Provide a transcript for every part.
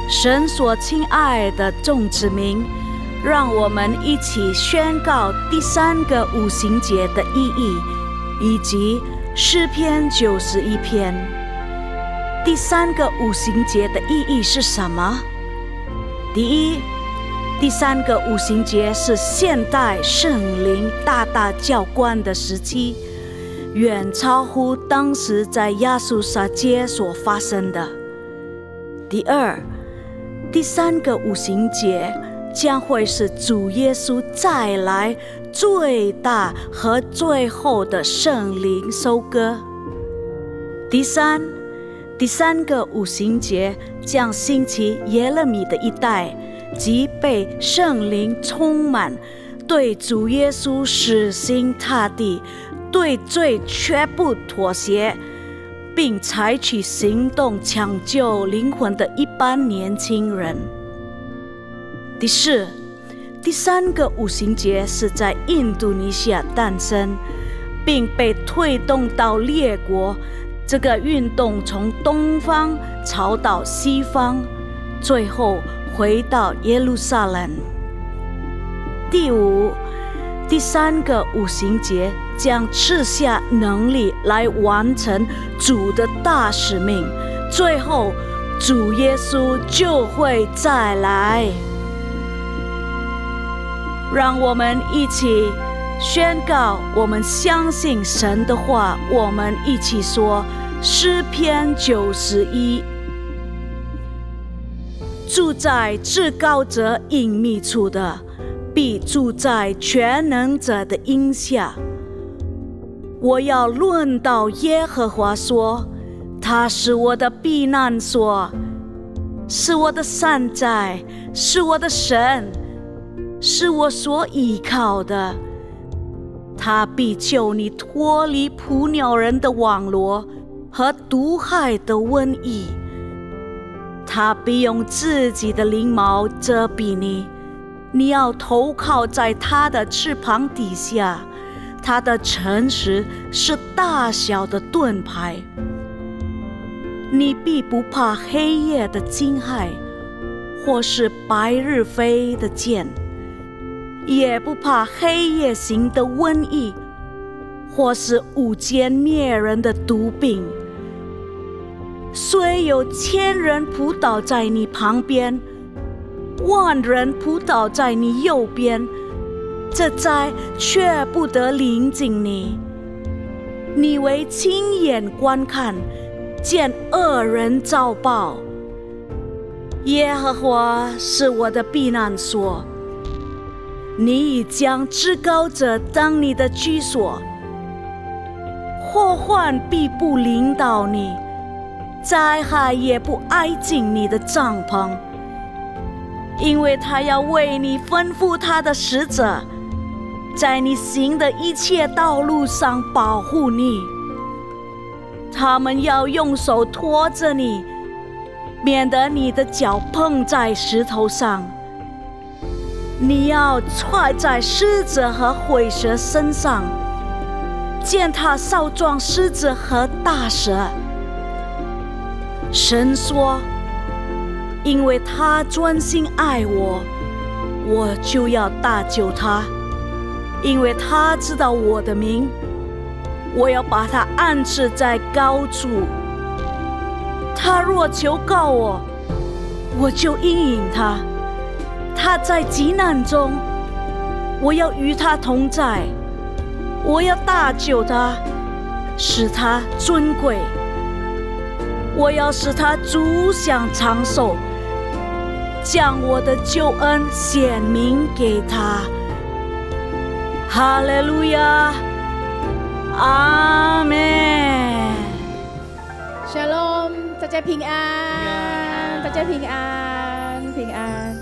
神所亲爱的众子民，让我们一起宣告第3个五旬节的意义，以及诗篇91篇。第3个五旬节的意义是什么？第一，第3个五旬节是现代圣灵大大浇灌的时期，远超乎当时在亚述撒街所发生的。第二，第3个五旬节将会是主耶稣再来最大和最后的圣灵收割。第三个五旬节将兴起耶勒米的一代，即被圣灵充满，对主耶稣死心塌地，对罪绝不妥协，并采取行动抢救灵魂的一般年轻人。第四，第3个五旬节是在印度尼西亚诞生，并被推动到列国。这个运动从东方朝到西方，最后回到耶路撒冷。第五，第3个五旬节将赐下能力来完成主的大使命，最后主耶稣就会再来。让我们一起宣告，我们相信神的话。我们一起说诗篇91：住在至高者隐秘处的，必住在全能者的荫下。我要论到耶和华说，他是我的避难所，是我的山寨，是我的神，是我所依靠的。他必救你脱离捕鸟人的网罗和毒害的瘟疫。他必用自己的翎毛遮蔽你，你要投靠在他的翅膀底下。他的诚实是大小的盾牌。你必不怕黑夜的惊骇，或是白日飞的箭，也不怕黑夜行的瘟疫，或是午间灭人的毒病。虽有1000人扑倒在你旁边，10000人扑倒在你右边，这灾却不得临近你。你为亲眼观看，见恶人遭报。耶和华是我的避难所，你已将至高者当你的居所。祸患必不临到你，灾害也不挨近你的帐篷，因为他要为你吩咐他的使者，在你行的一切道路上保护你。他们要用手托着你，免得你的脚碰在石头上。你要踹在狮子和虺蛇身上，践踏少壮狮子和大蛇。神说，因为他专心爱我，我就要搭救他。因为他知道我的名，我要把他安置在高处。他若求告我，我就应允他。他在急难中，我要与他同在。我要搭救他，使他尊贵。我要使他足享长寿，将我的救恩显明给他。哈利路亚，阿们。Shalom， 大家平安，大家平安，平安。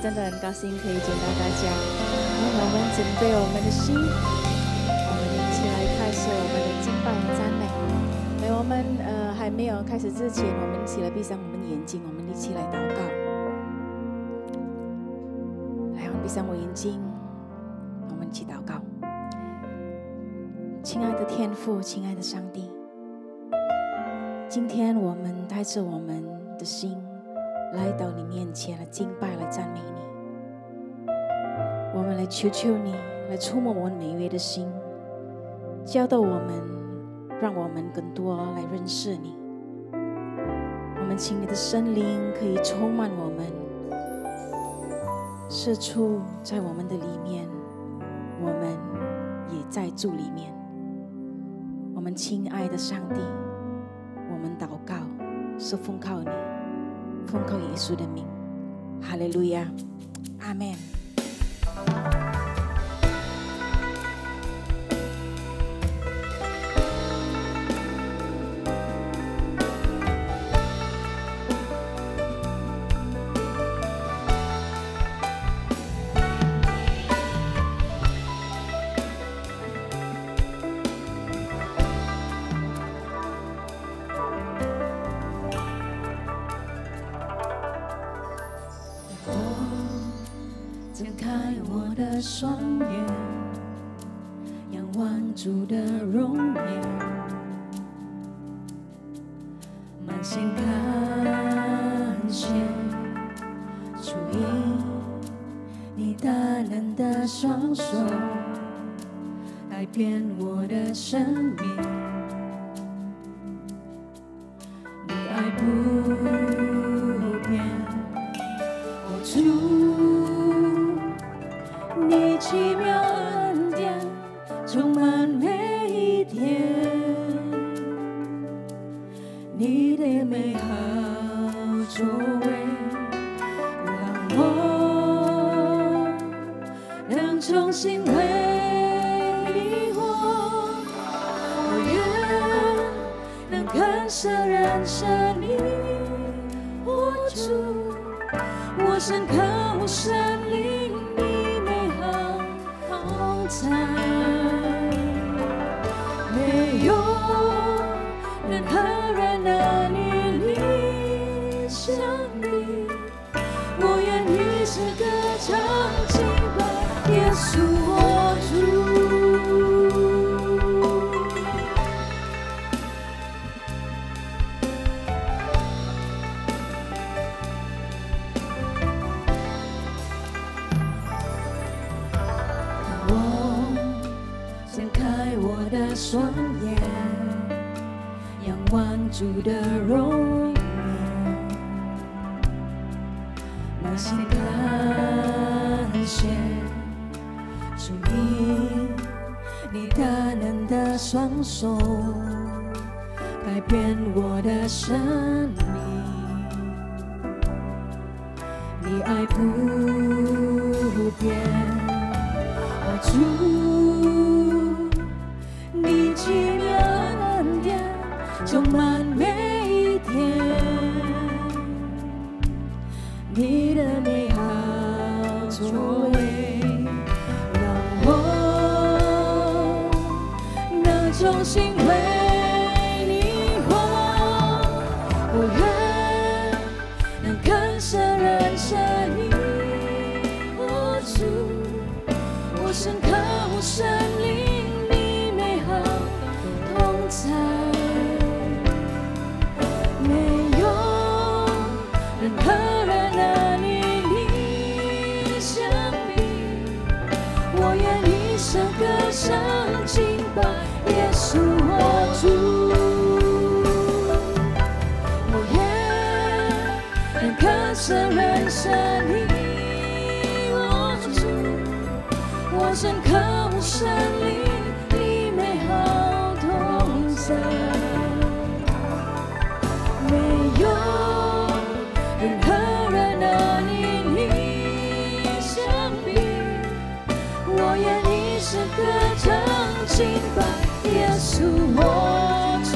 真的很高兴可以见到大家。我们准备我们的心，我们一起来开始我们的敬拜和赞美。在我们还没有开始之前，我们一起来闭上我们的眼睛，我们一起来祷告。来，我们闭上我眼睛，我们一起祷告。亲爱的天父，亲爱的上帝，今天我们带着我们的心来到你面前来敬拜来赞美你。我们来求求你来触摸我们每一位的心，教导我们，让我们更多来认识你。我们请你的圣灵可以充满我们，释出在我们的里面，我们也在主里面。我们亲爱的上帝，我们祷告是奉靠你，奉靠耶稣的名，哈利路亚，阿们。双眼仰望主的容颜，满心感谢主，因你大能的双手改变我的生命，你爱不变，我主。你奇妙恩典充满每一天，你的美好作为让我能重新为你活，我愿能更深认识你，我主，我深刻生灵。没有任何人能与你相比，我愿一生歌唱敬拜耶稣我主。双眼仰望主的容颜，满心感谢主，因你大能的双手改变我的生命，你爱不变，我主。你奇妙恩典充满每一天，你的美好作为让我能重新为你活，我愿能更深认识你，我主，我深刻生灵。没有任何人能与你相比，我愿一生歌唱敬拜耶稣我主，我愿能更深认识你，我主，我深刻生灵你美好同在。没有任何人能与你相比，我愿一生歌唱敬拜耶稣我主。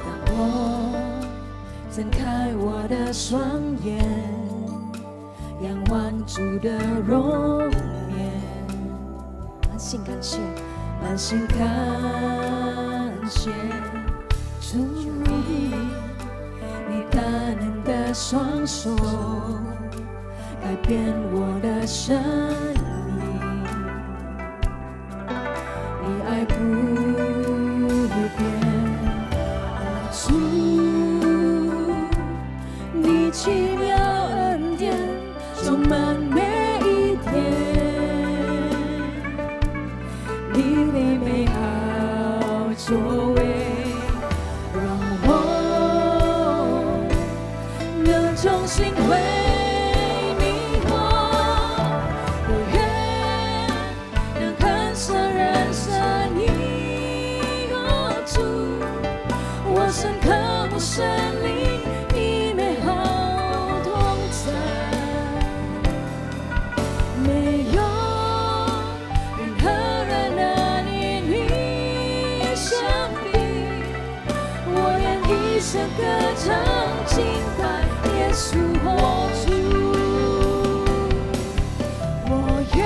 当我睁开我的双眼，仰望主的容颜，满心感谢，满心感谢主，你大能的双手改变我的生命。你爱不变，主，你奇妙恩典充满每一天，你的美好作为。 重新为你活，我愿能看见人生你有主，我深刻不胜利你美好同在，没有任何人能与你相比，我愿一生歌唱敬拜。 耶稣我主，我愿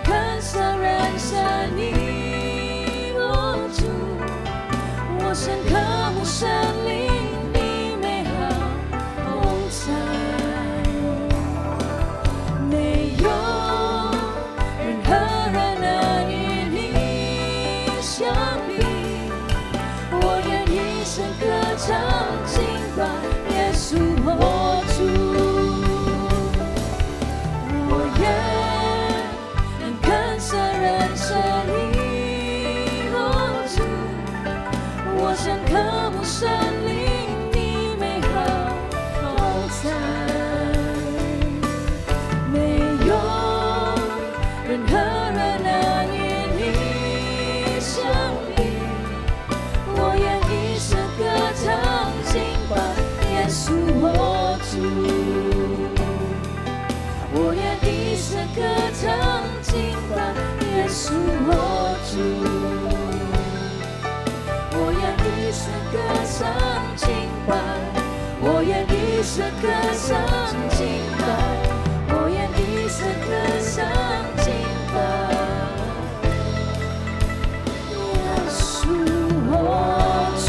看向人生你我主，我深刻不胜利你美好同在，没有任何人能与你相比，我愿一生歌唱敬拜。 主我主，我愿能看向人生你我主，我深刻不胜利你美好同在，没有任何人能与你相比，我愿一生歌唱敬拜。 耶稣我主，我愿一生歌唱敬拜。耶稣我主，我愿一生歌唱敬拜。我愿一生歌唱敬拜。我愿一生歌唱敬拜。耶稣我主。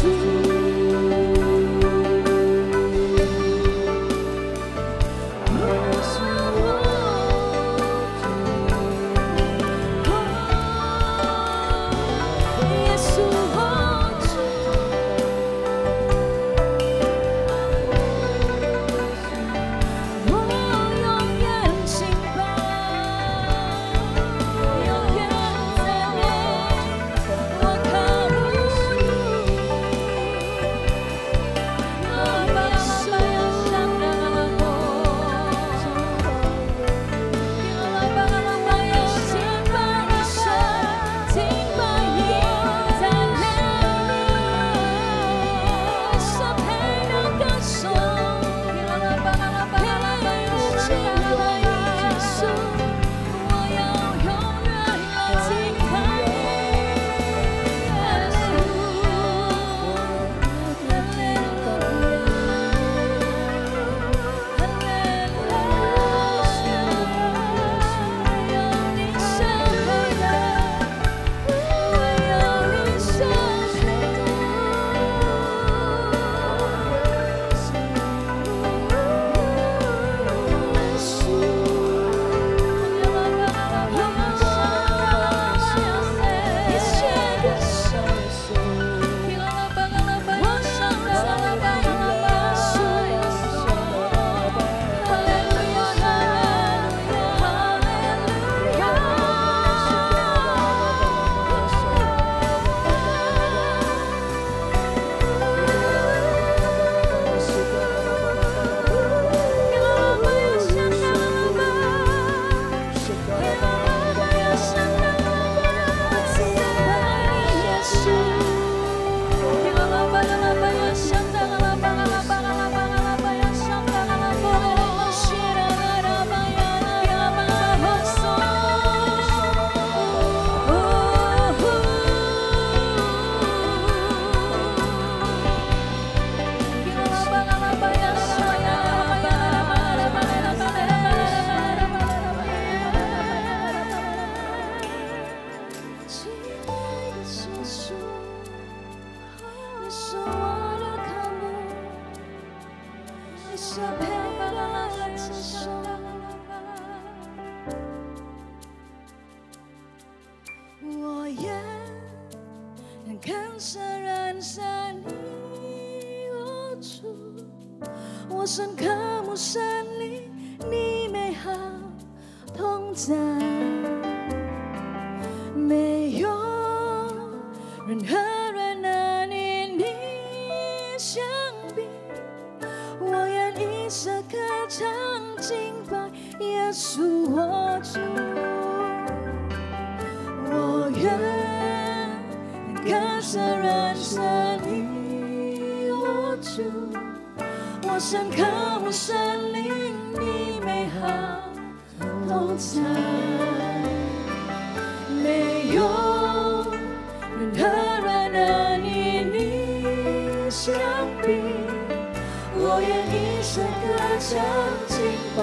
我深渴慕神灵，你美好同在，没有任何人能与你相比。我愿一生歌唱敬拜耶稣我主，我愿歌声人生你我主。我深渴慕神灵，你美好同在，没有任何人能与你相比。我愿一生歌唱敬拜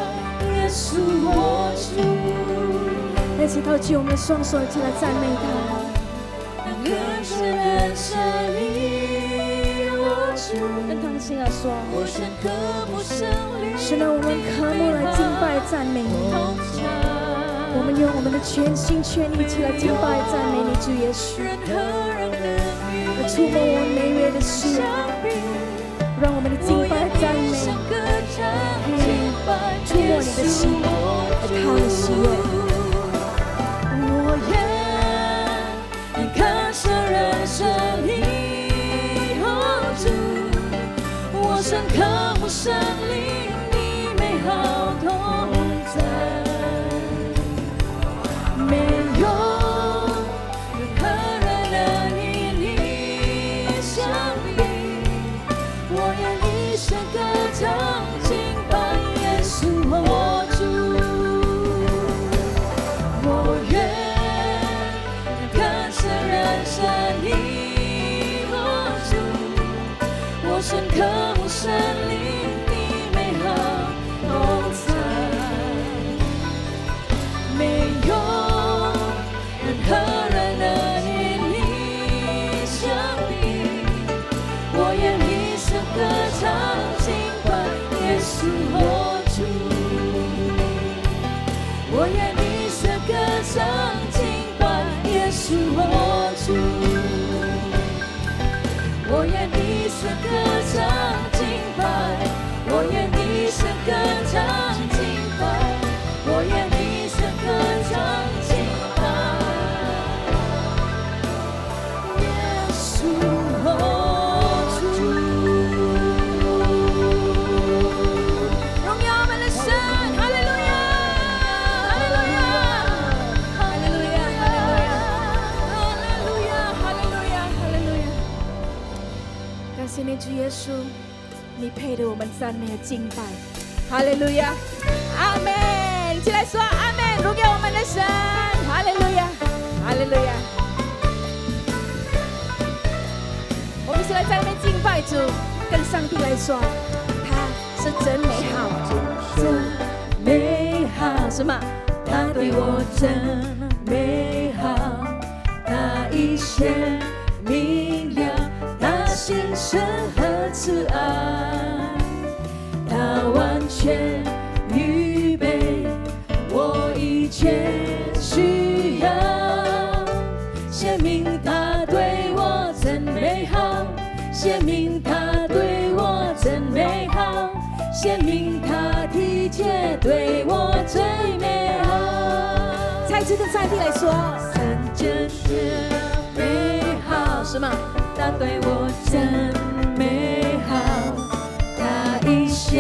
耶稣我主。一起高举我们的双手，一起来赞美他。歌声人生你我主。跟同心来说，我深渴慕神灵，是让我们渴慕来敬拜赞美你。我们用我们的全心全意一起来敬拜赞美你，主耶稣。来触摸我们每月的事，让我们的敬拜赞美触摸你的心，来讨你喜悦。我愿歌声人生你主，我深渴慕神灵，你美好同在，没有任何人能与你相比。我愿一生歌唱敬拜耶稣我主，我愿歌声人生你我主，我深渴慕神灵，你美好同在，没有任何人能与你相比。我愿一生歌唱敬拜耶稣我主，我愿一生歌唱敬拜耶稣我主，我愿一生歌唱敬拜，我愿一生歌唱敬拜，我愿一生歌唱敬拜耶稣我主。荣耀我们的神，哈利路亚，哈利路亚，哈利路亚，哈利路亚，哈利路亚，哈利路亚。感谢你主耶稣，你配得我们赞美和敬拜，哈利路亚，阿门。一起来说阿门，荣耀我们的神，哈利路亚，哈利路亚。我们一起来在那边敬拜主，跟上帝来说，他是真美好，真美好，什么？他对我真美好，他一显明了，他心深和慈爱，他完全预备我一切需要，显明他对我真美好，显明他对我真美好，显明他体贴对我最美好。再次跟上帝来说，真真的美好，什么？他对我真美好，他一显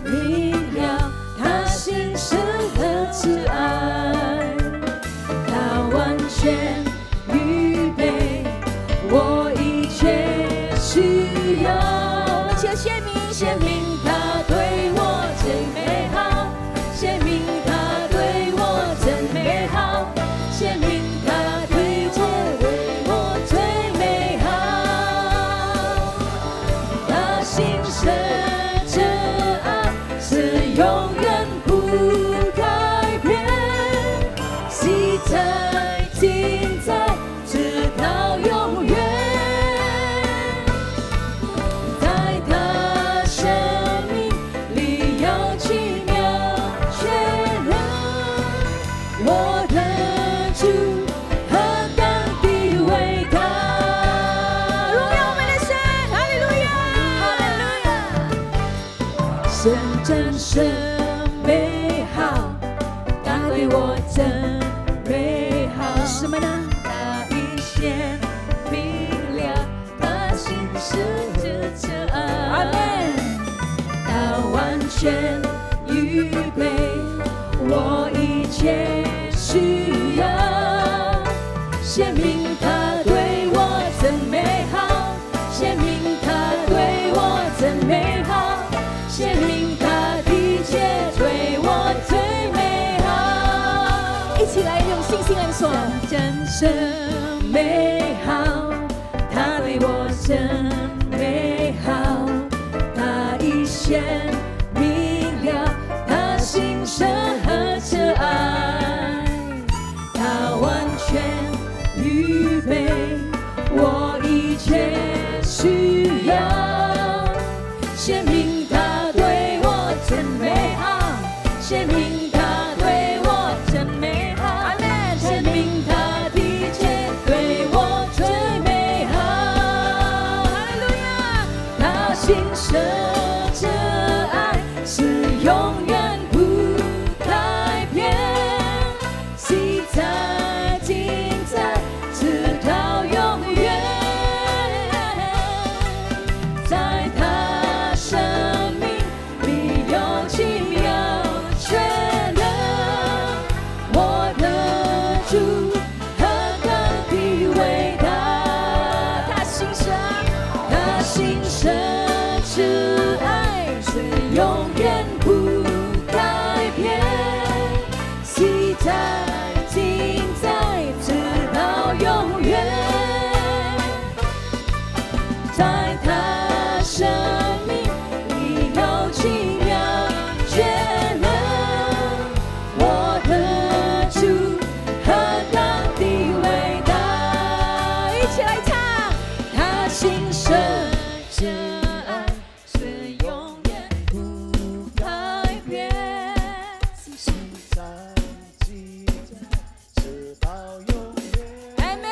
明了，他心深和慈爱，他完全预备我一切需要。我们先显明他对我最美好，显明他对我真美好，显明他体贴为我最美好，他心深真爱，我真美好。什么呢？那一线明了，他心是这爱。阿门。他完全预备我一切需要，显明他对我真美好，显明他对我真美好，显明他的一切对我最美好。一起来用信心来说，真是美好，他对我真美好，他一显明了他心深和这爱，他完全预备我一切需要，显明他对我真美好，显明他对我真美好，阿门。显明他的一切对我最美好。哈利路亚。他心深这爱是永远不改变，记在今在直到永远，在他生命里有奇妙全能，我的主何等的伟大，他心深，他心深挚爱是永远不改变，记在今在直到永远，在他生命里有奇妙全能，我的主何等的伟大。一起来唱。他心深这爱是永远不改变，现在记载直到永远，阿门。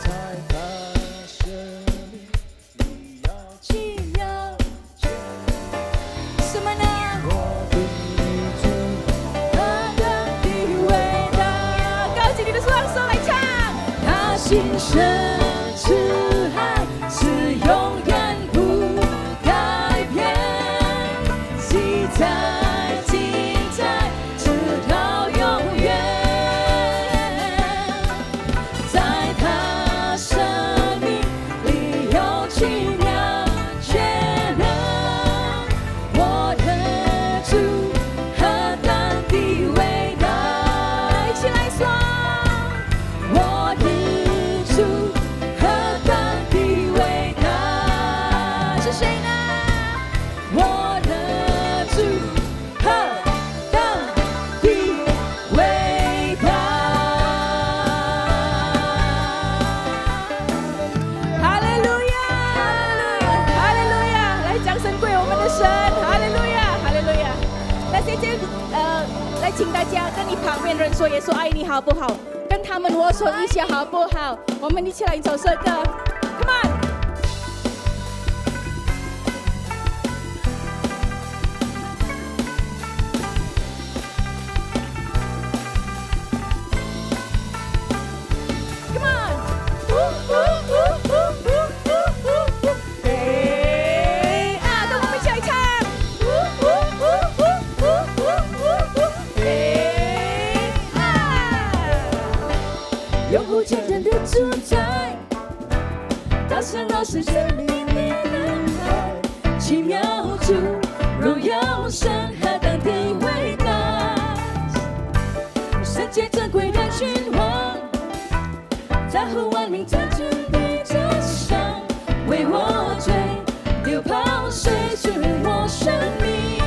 在他生命里要奇妙全什么呢？我的主，何等的伟大。高举你的双手来唱。他心深挚爱是永远不改变，记在今在直到永远，在他生命里有奇妙全能，我的主何等的伟大。一起来说，我的主何等的伟大，是谁呢？我的主何等的伟大。哈利路亚，哈利路亚，来掌声归我们的神，哈利路亚，哈利路亚。那现在来请大家跟你旁边人说，耶稣爱你，好不好？跟他们握手一下，好不好？我们一起来一首诗歌 ，Come on。永无前人的主宰，大神老师生命里能爱，奇妙主荣耀神何等的伟大，圣洁珍贵的君王，在乎万民战争的真相，为我罪流泡水使我生命，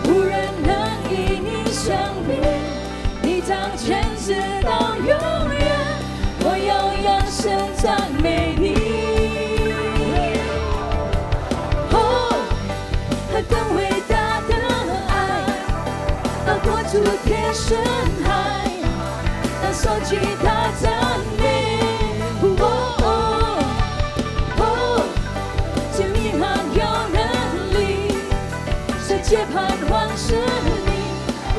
无人能以你相比，你掌权直到永远，我要扬声赞美你。哦，何等伟大的爱，高过诸天深海，当手举他赞美。这名喊有能力，神世界盼望是你，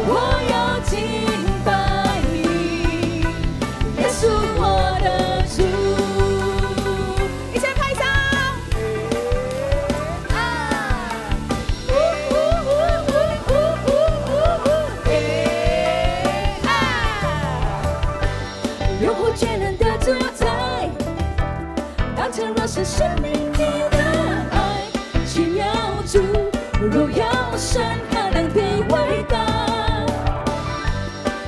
我要敬拜你，耶稣我的主。一起来拍手！永不绝人的主宰，当成若是生命你的爱，奇妙主，荣耀神何等的伟大，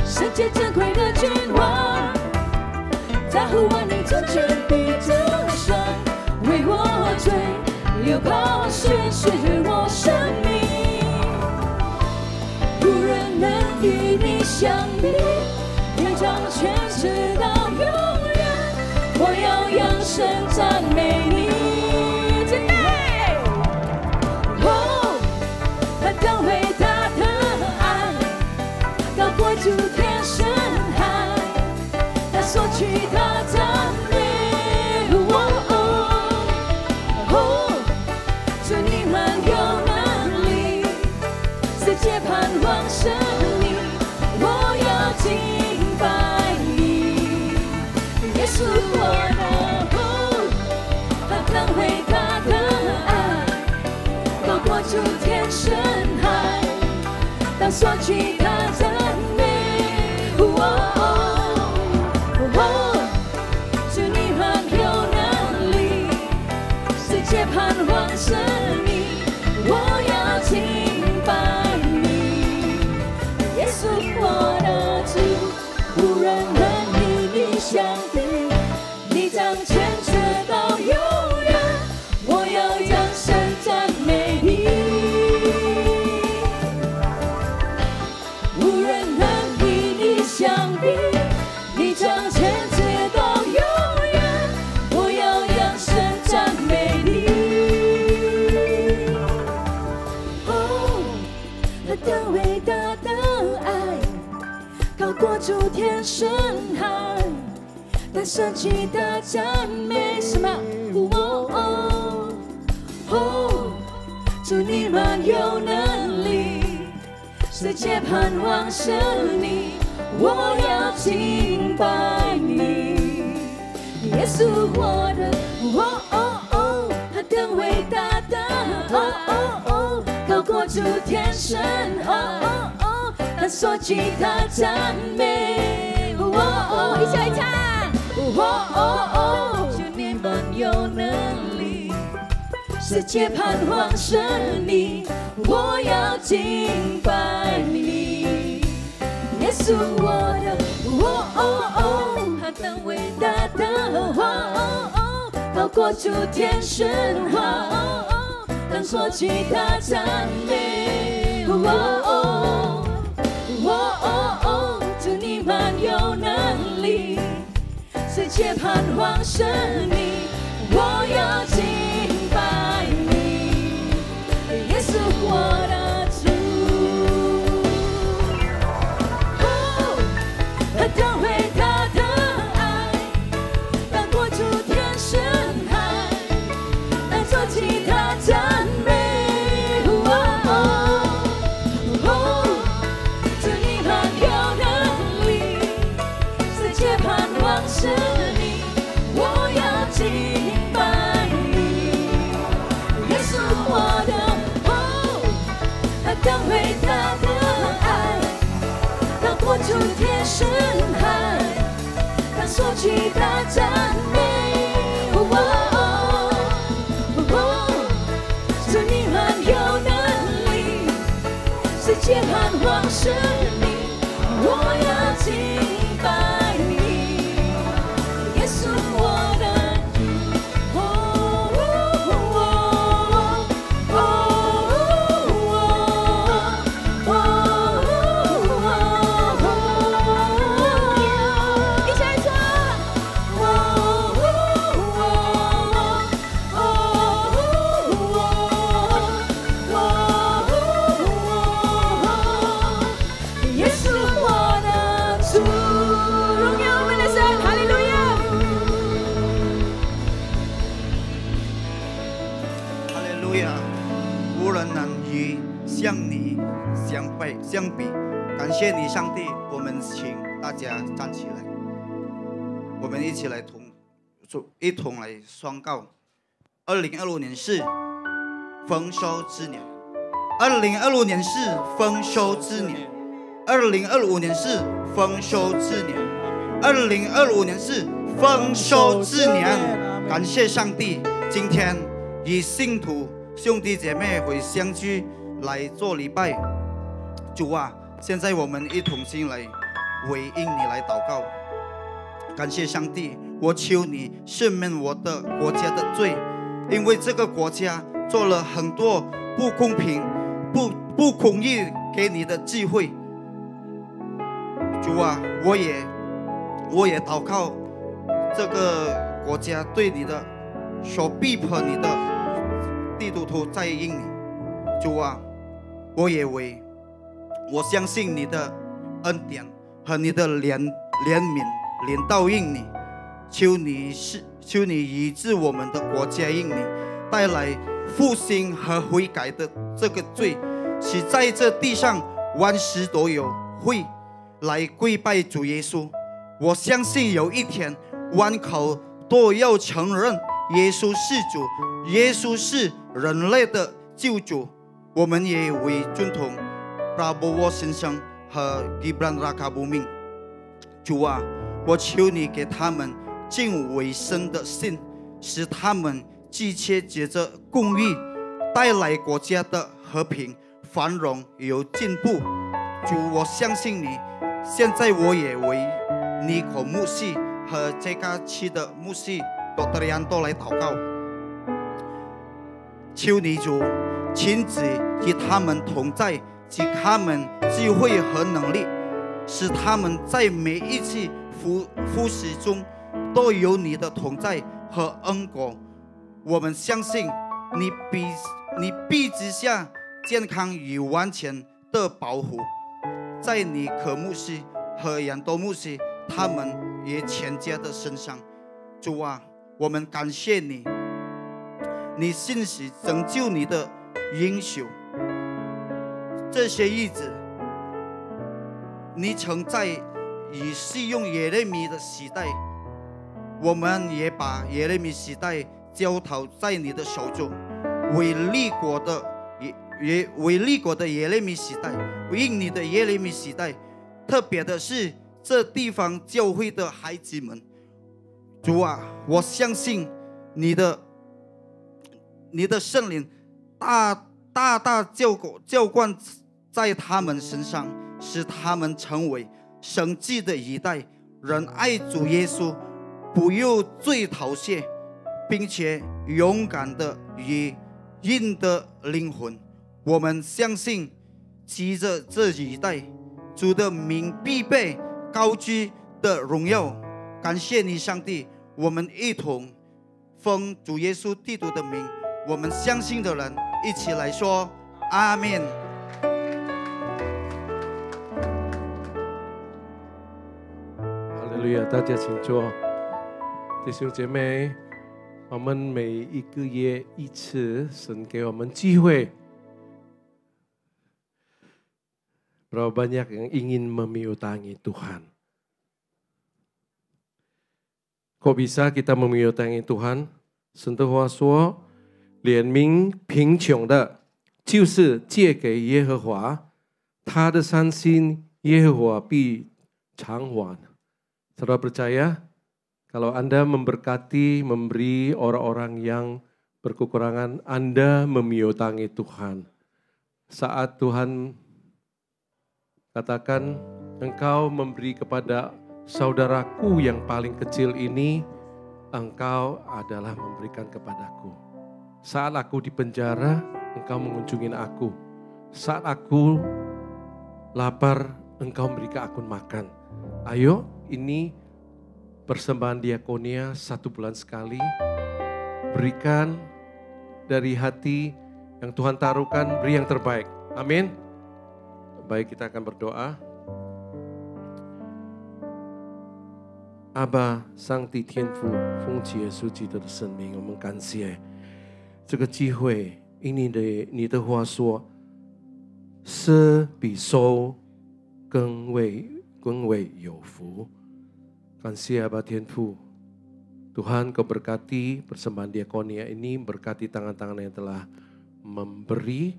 圣洁珍贵的君王，在乎万民尊权的真上，为我罪流宝血，血我生命，无人能与你相比，愿掌权直到永远，我要扬声赞美你。姐妹，哦，他的伟大的爱高过诸天深海，他所取他赞美。主你满有能力，世界盼望是你，我要敬拜你，耶稣我的父，他的伟大的爱高过诸天深海，当所取他赞美。主你满有能力，世界盼望是你，我要敬拜你，耶稣我的主，无人能与你相比，你掌权直到永远，我要扬声赞美你，无人能与你相比，你掌权直到永远，我要扬声赞美你。他的伟大的爱高过诸天深海，他舍弃的赞美什么？主你满有能力，世界盼望是你，我要敬拜你，耶稣我的他的伟大的高过诸天深他所记他赞美，一起来唱，主你满有能力，世界盼望是你，我要敬拜你，耶稣我的他的伟大的高过诸天深当所取他赞美，主你满有能力，世界盼望是你，我要敬拜你，耶稣我的主。他的伟大的爱高过诸天深海，当作其他赞美。是你，我要敬拜你，耶稣我的他的伟大的爱高过诸天深海，他所取他赞美。主你满有能力，世界盼望是你，我要敬拜你，耶稣我的一起来唱，向你相比。感谢你，上帝。我们请大家站起来，我们一起来一同来宣告：2025年是丰收之年，2025年是丰收之年，2025年是丰收之年，2025年是丰收之年。感谢上帝，今天以信徒兄弟姐妹会相聚来做礼拜。主啊，现在我们一同心来回应你来祷告。感谢上帝，我求你赦免我的国家的罪，因为这个国家做了很多不公平、不公义给你的机会。主啊，我也祷告这个国家对你的所逼迫你的基督徒在应你。主啊，我相信你的恩典和你的怜悯临到应你，求你医治我们的国家应你，带来复兴和悔改的这个罪，使在这地上万事都有会来跪拜主耶稣。我相信有一天万口都要承认耶稣是主，耶稣是人类的救主。我们也为尊崇Prabowo先生和 Gibran Rakabuming。主啊，我求你给他们敬畏神的心，使他们急切借着公义带来国家的和平、繁荣有进步。主，我相信你。现在我也为尼可牧师和这个区的牧师Dr. Yanto来祷告，求你主亲自与他们同在，给他们智慧和能力，使他们在每一次服侍中都有你的同在和恩果。我们相信你必之下健康与完全的保护，在尼可牧师和杨多牧师他们也全家的身上。主啊，我们感谢你，你信实拯救你的英雄。这些日子，你曾在以使用耶利米的时代，我们也把耶利米时代交托在你的手中。为立国的耶利米时代，回应你的耶利米时代，特别的是这地方教会的孩子们。主啊，我相信你的圣灵大浇灌在他们身上，使他们成为神迹的一代，人爱主耶稣，不由罪逃谢，并且勇敢的与应的灵魂。我们相信藉着这一代，主的名必被高举的荣耀。感谢你，上帝。我们一同奉主耶稣基督的名，我们相信的人一起来说阿们。哈利路亚！大家请坐。弟兄姐妹，我们每一个月一次，神给我们机会。Berapa banyak yang ingin memiutangi Tuhan? Kok bisa kita memiutangi Tuhan？ 神的话说，怜悯贫穷的，就是借给耶和华，他的善心耶和华必偿还。Saudara percaya kalau Anda memberkati, memberi orang-orang yang berkekurangan, Anda memiutangi Tuhan. Saat Tuhan katakan, engkau memberi kepada saudaraku yang paling kecil ini, engkau adalah memberikan kepadaku. Saat aku di penjara, engkau mengunjungi aku. Saat aku lapar, engkau memberikan aku makan. Ayo, ini persembahan diakonia 1 bulan sekali. Berikan dari hati yang Tuhan taruhkan, beri yang terbaik. Amin. Baik, kita akan berdoa. 阿爸，上帝天父，奉主耶稣基督的圣名，我们感谢这个机会。因你的话说，是比收更为有福。感谢Bapa天父, Tuhan Kau berkati persembahan diakonia ini, berkati tangan-tangan yang telah memberi.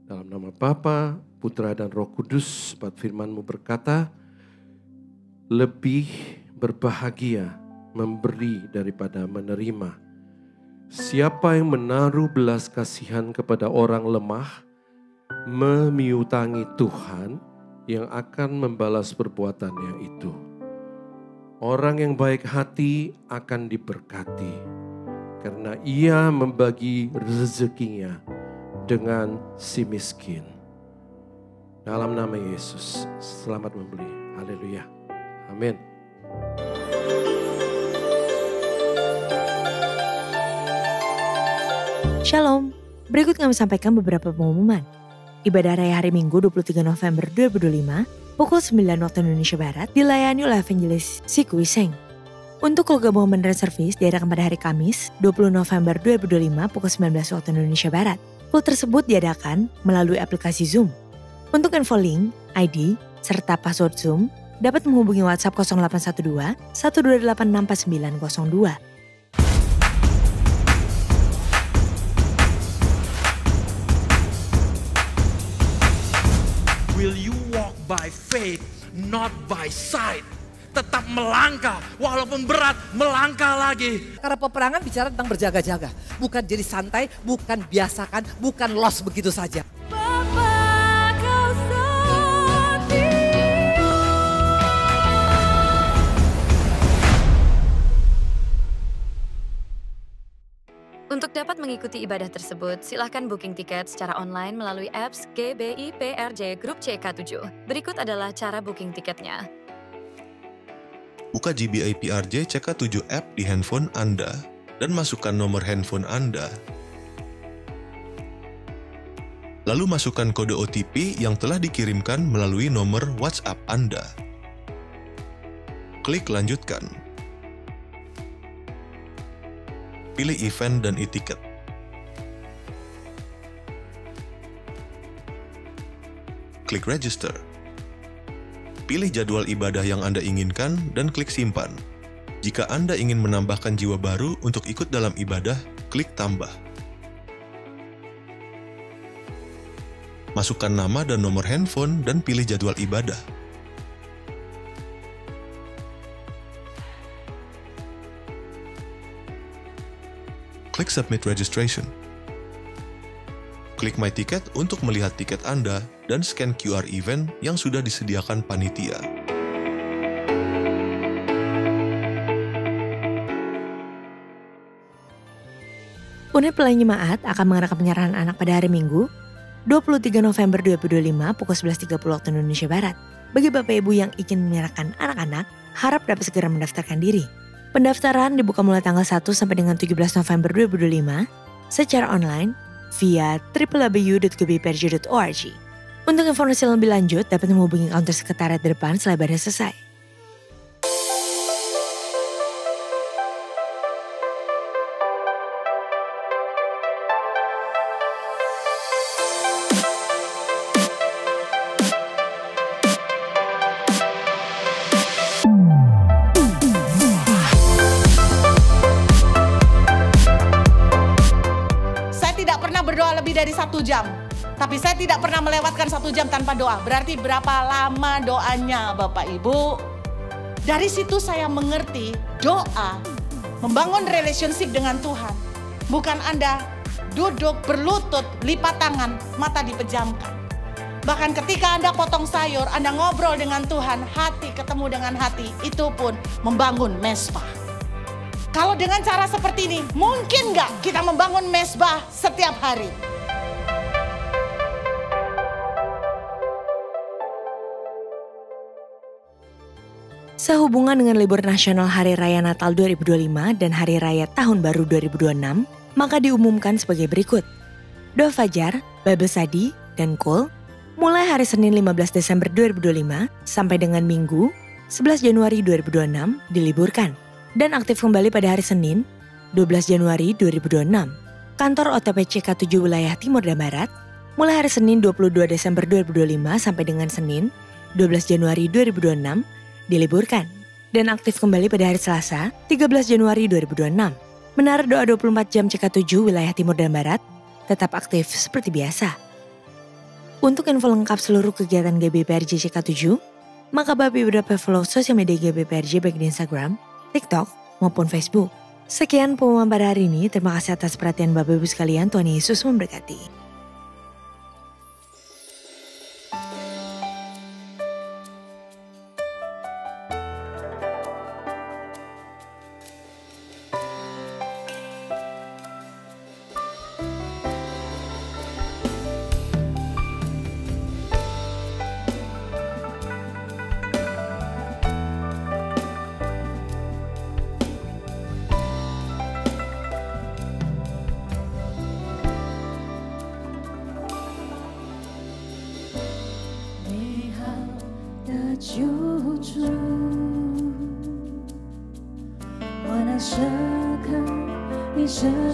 Dalam nama Bapa, Putra dan Roh Kudus, sebab firman-Mu berkata, lebih berbahagia memberi daripada menerima. Siapa yang menaruh belas kasihan kepada orang lemah, memiutangi Tuhan yang akan membalas perbuatannya itu. Orang yang baik hati akan diberkati, karena ia membagi rezekinya dengan si miskin. Dalam nama Yesus, selamat memberi. Haleluya. Amin. Shalom, berikut kami sampaikan beberapa pengumuman. Ibadah Raya hari Minggu 23 November 2025, pukul 9 waktu Indonesia Barat, dilayani oleh Evangelis Siku Wiseng. Untuk keluarga Muhammad Service diadakan pada hari Kamis, 20 November 2025, pukul 19 waktu Indonesia Barat. Pool tersebut diadakan melalui aplikasi Zoom. Untuk info link, ID, serta password Zoom, dapat menghubungi WhatsApp 0812 128 64902. Will you walk by faith, not by sight? Tetap melangkah, walaupun berat, melangkah lagi. Karena peperangan bicara tentang berjaga-jaga. Bukan jadi santai, bukan biasakan, bukan loss begitu saja. Untuk dapat mengikuti ibadah tersebut, silahkan booking tiket secara online melalui apps GBI PRJ Grup CK7. Berikut adalah cara booking tiketnya. Buka GBI PRJ CK7 app di handphone Anda dan masukkan nomor handphone Anda. Lalu masukkan kode OTP yang telah dikirimkan melalui nomor WhatsApp Anda. Klik lanjutkan. Pilih event dan e-tiket. Klik register. Pilih jadwal ibadah yang Anda inginkan dan klik simpan. Jika Anda ingin menambahkan jiwa baru untuk ikut dalam ibadah, klik tambah. Masukkan nama dan nomor handphone dan pilih jadwal ibadah. Klik Submit Registration. Klik My Ticket untuk melihat tiket Anda dan scan QR event yang sudah disediakan panitia. Unit Pelayan Jemaat akan mengadakan penyerahan anak pada hari Minggu, 23 November 2025 pukul 11.30 waktu Indonesia Barat. Bagi Bapak Ibu yang ingin menyerahkan anak-anak, harap dapat segera mendaftarkan diri. Pendaftaran dibuka mulai tanggal 1 sampai dengan 17 November 2025 secara online via www.gbprj.org. Untuk informasi lebih lanjut dapat menghubungi counter sekretariat di depan setelah ibadah selesai. Berdoa lebih dari 1 jam, tapi saya tidak pernah melewatkan 1 jam tanpa doa. Berarti berapa lama doanya Bapak Ibu? Dari situ saya mengerti doa membangun relationship dengan Tuhan. Bukan Anda duduk berlutut, lipat tangan, mata dipejamkan. Bahkan ketika Anda potong sayur, Anda ngobrol dengan Tuhan, hati ketemu dengan hati, itu pun membangun mesbah. Kalau dengan cara seperti ini, mungkin nggak kita membangun mesbah setiap hari? Sehubungan dengan libur nasional Hari Raya Natal 2025 dan Hari Raya Tahun Baru 2026, maka diumumkan sebagai berikut. Doa Fajar, Bible Study, dan Kul mulai hari Senin 15 Desember 2025 sampai dengan Minggu 11 Januari 2026 diliburkan. Dan aktif kembali pada hari Senin, 12 Januari 2026. Kantor OTP CK7 wilayah Timur dan Barat mulai hari Senin 22 Desember 2025 sampai dengan Senin 12 Januari 2026 diliburkan dan aktif kembali pada hari Selasa 13 Januari 2026. Menara Doa 24 Jam CK7 wilayah Timur dan Barat tetap aktif seperti biasa. Untuk info lengkap seluruh kegiatan GBPRJ CK7, maka Bapak Ibu dapat follow sosial media GBPRJ baik di Instagram, TikTok, maupun Facebook. Sekian pengumuman pada hari ini, terima kasih atas perhatian Bapak Ibu sekalian, Tuhan Yesus memberkati.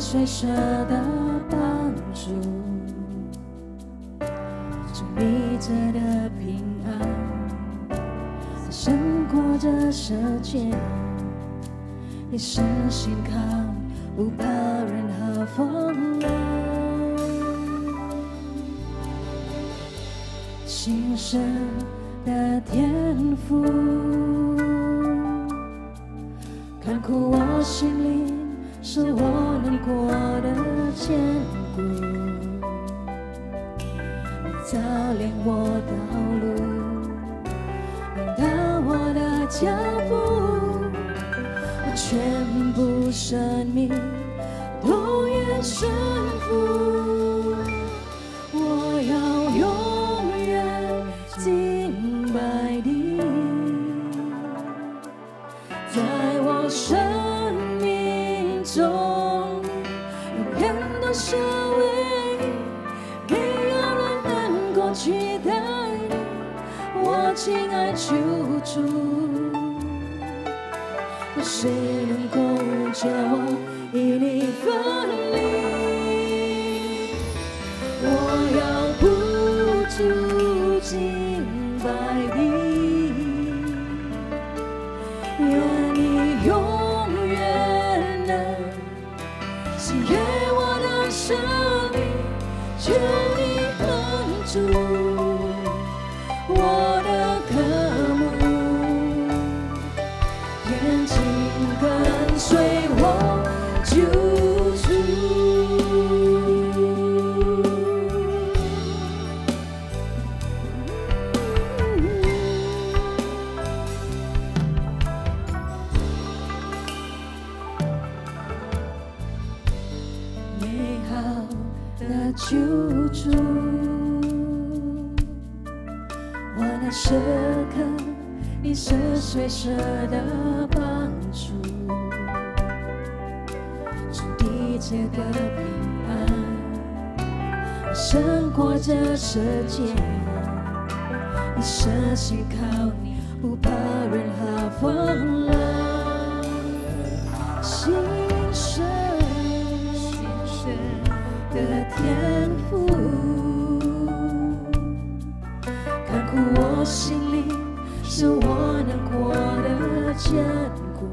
随时的帮助，这密着的平安，胜过这世界，一生心康，不怕任何风浪。新生的天赋，看顾我心灵。是我能过的坚固，你照亮我道路，引导我的脚步，我全部生命都愿顺服，我要永远敬拜你，在我生中永远都是唯一，没有人能够取代你，我亲爱救主，有谁能够叫我与你分离？我要不住敬拜你，愿你永远能喜悦我的生命，求你帮助我的渴慕，愿紧跟随我救主。救主，我那时刻，你是随时的帮助，主地界的平安，胜过这世界，一生信靠你，不怕任何风浪，新生的天赋，看顾我心灵，是我能过的坚固，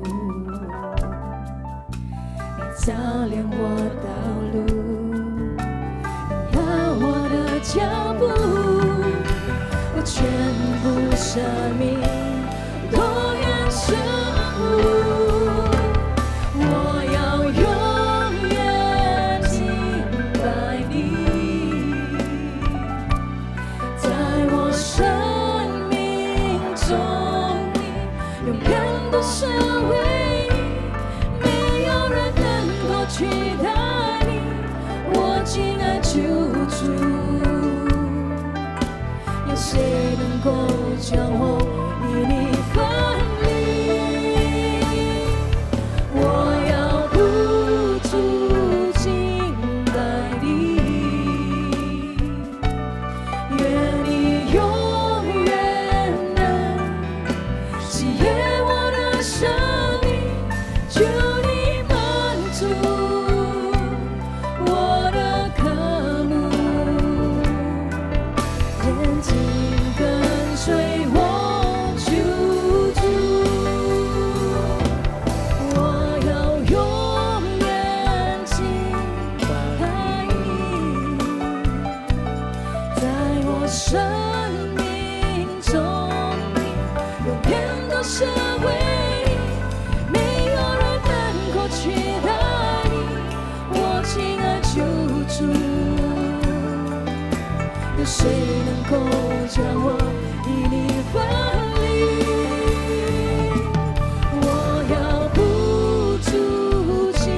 你照亮我道路，引导我的脚步，我全部生命都愿顺服。是唯一，没有人能够取代你，我亲爱救主，有谁能够将我与你分离？我要不住敬拜你，愿你永远能喜悦我的生命，求你满足我的渴慕，生命中你永远都是唯一，没有人能够取代你，我亲爱救主。有谁能够将我与你分离？我要不住敬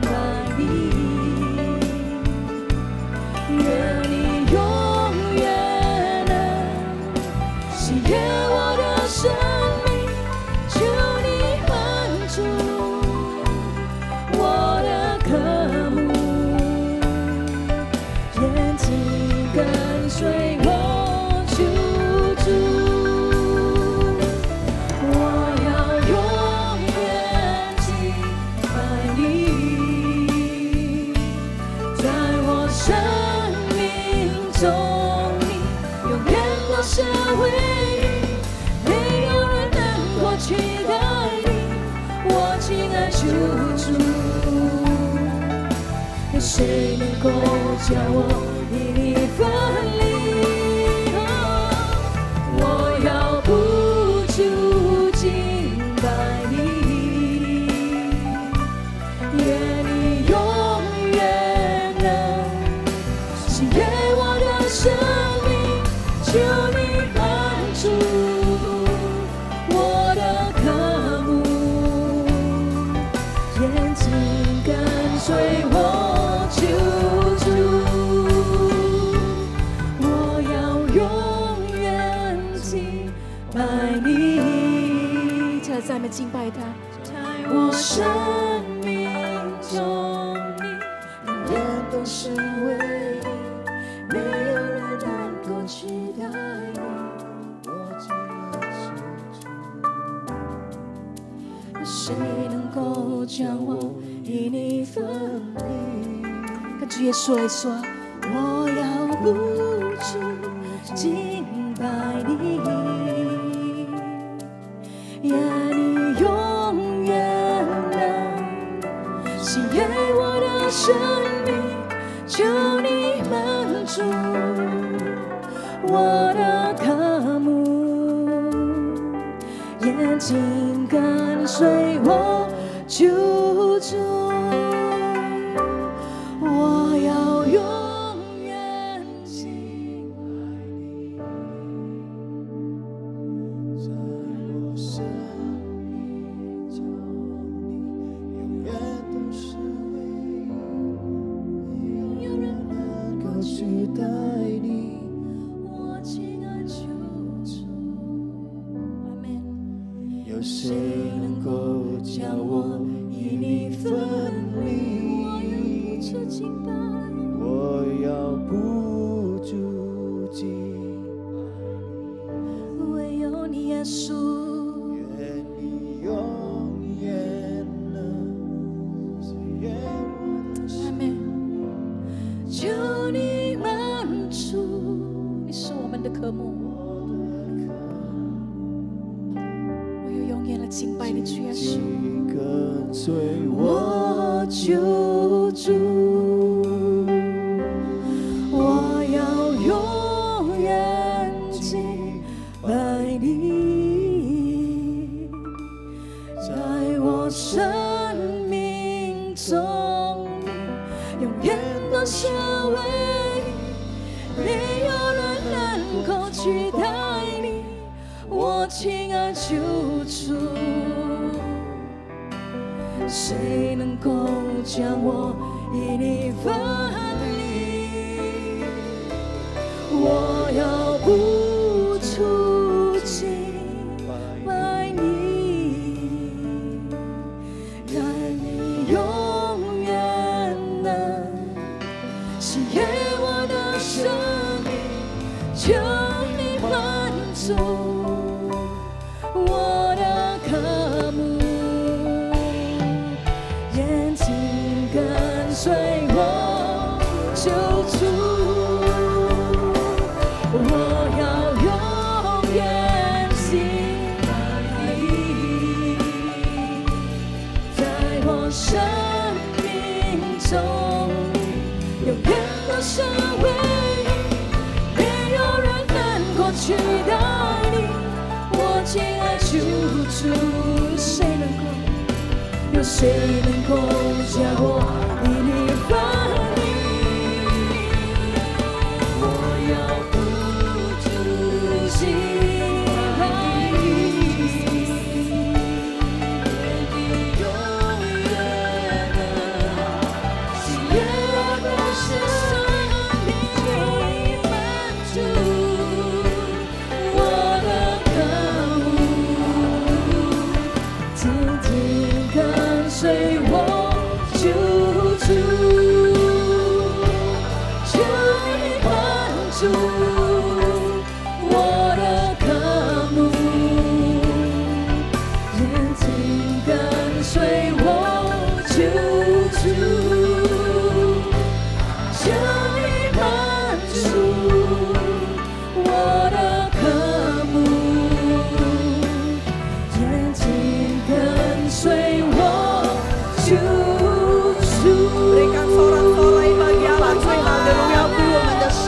拜你，愿你永远能喜悦我的生命，求你满足我的渴慕，眼睛跟随我救主。我要永远敬拜你，在我生命中你永远都是唯一，没有人能够取代你，我亲爱救主。有谁能够将我与你分离？我要不住敬拜你，愿你永远能喜悦我的生命，求你满足我的渴慕，眼睛跟随我救主。我要永远敬拜你，这赞美敬拜他。在我生命中你永远都是唯一，没有人能够取代你，我亲爱救主。有谁能够将我与你分离？跟主耶稣来说，我要不住敬拜你，愿你永远能喜悦我的生命，求你满足我的渴慕，眼睛跟随我救主。我要永远敬拜你，在我生命中你永远都是唯一，没有人能够取代你，我亲爱救主。阿门。有谁能够将我与你分离？我要不住敬唯有你耶稣，愿你永远能喜悦我的生命，求你满足，你是我们的渴慕。我要永远的敬拜你，主耶稣，跟随我救主。我要永远敬拜你，在我生命中你永远都是唯一，没有人能够取代你，我亲爱救主。谁能够将我与你分离？我要不住敬拜你，愿你永远能喜悦我的生命，求你满足我的渴慕，眼睛跟随我救主。我要永远敬拜你，在我生命中，永远都是唯一，没有人取代你，我亲爱主主，谁能够？有谁能够叫我以你发力？我要不住敬拜你，愿你永远的喜悦的生命满足我的渴慕，紧紧跟随我救主，求你帮助我的渴慕，紧紧跟随我救主，求你帮助我的渴慕，紧紧跟随我救主。 Berikan sorak-sorai bagi Allah Tuhan. Haleluya, beri我们的神。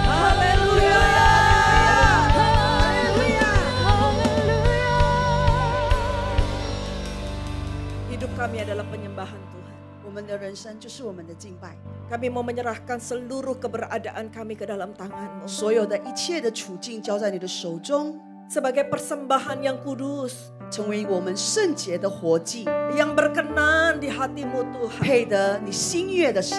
Haleluya. Hidup kami adalah penyembahan Tuhan. 我们的人生就是我们的敬拜， Kami mau menyerahkan seluruh keberadaan kami ke dalam tangan-Mu. 所有的一切的处境交在你的手中， Sebagai persembahan yang kudus, 成为我们圣洁的活祭， yang berkenan di hati-Mu Tuhan. 配得你心悦的神。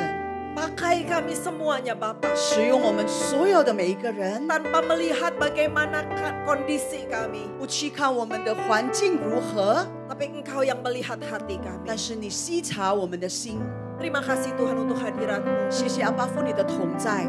Pakai kami semuanya Bapa, 使用我们所有的每一个人， tanpa melihat bagaimana kondisi kami. 不去看我们的环境如何， Tapi Engkau yang melihat hati kami. 但是你细察我们的心。 Terima kasih Tuhan untuk hadirat-Mu. 谢谢阿爸父你的同在，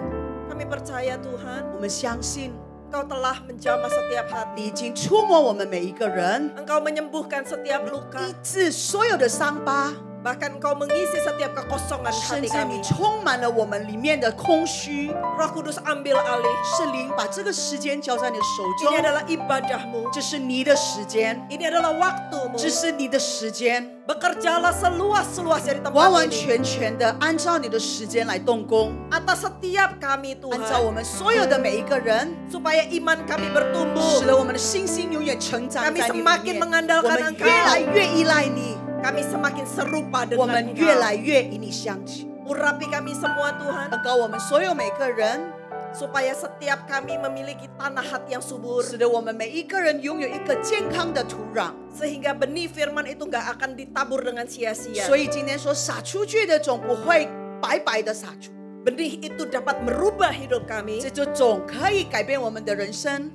Kami percaya Tuhan, 我们相信 Engkau telah menjamah setiap 你 hati. 已经触摸我们每一个人， Engkau menyembuhkan setiap luka. 医治所有的伤疤， Bahkan Engkau mengisi setiap kekosongan 甚 hati 至你 kami. 充满了我们里面的空虚。 Roh Kudus ambil alih. 圣灵把这个时间交在你的手 Ini 中， adalah ibadahmu. 这是你的时间， Ini adalah waktumu. 这是你的时间， Bekerjalah seluas-luasnya di 完 tempat 完 ini. 全全的按照你的时间来动工， Atas setiap kami 按照 Tuhan. 我们所有的每一个人， Supaya iman kami 使 bertumbuh. 得我们的信心永远成长 Kami 在你里 semakin 面， mengandalkan 我们 Engkau. 越来越依赖你， Kami semakin serupa 我 dengan 们越 Engkau. 来越与你相近。 Urapi kami semua Tuhan. 恩膏我们所有每个人， Supaya setiap kami memiliki tanah hati yang subur. 使得我们每一个人拥有一个健康的土壤。 Sehingga benih firman itu gak akan ditabur dengan sia-sia. 所以今天说撒出去的种不会白白的撒出， Benih itu dapat merubah hidup kami. 这就种可以改变我们的人生，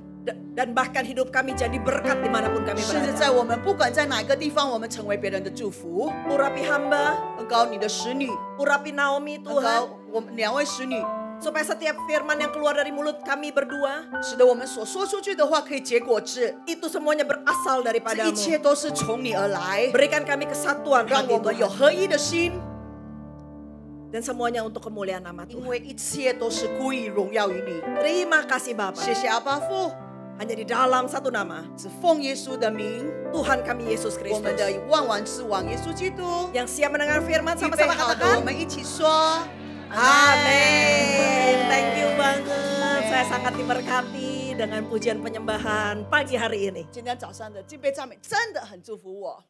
Dan bahkan hidup kami jadi berkat dimanapun kami 甚至 berada. 在我们不管在哪个地方，我们成为别人的祝福。 Urapi hamba, 恩膏你的使女， urapi Naomi 恩 Tuhan. 膏我们两位使女， Supaya setiap firman yang keluar dari mulut kami berdua. 使得我们所说出去的话可以结果子。 Itu semuanya berasal 这一 daripadamu. 切都是从你而来， Berikan kami kesatuan 让 hati 我们有 Tuhan. 合一的心， Dan semuanya untuk kemuliaan nama 因 Tuhan. 为一切都是故意荣耀于你。 Terima kasih Bapa. 谢谢阿爸父， Hanya di dalam satu nama. 只奉耶稣的名， Tuhan kami Yesus 我们 Kristus. 的万王之王耶稣基督， Yang siap mendengar firman 预备 sama-sama 好的， katakan. 我们一起说。 Amin. Thank you banget. Saya sangat diberkati dengan pujian penyembahan pagi hari ini. 今天早上的敬拜赞美真的很祝福我。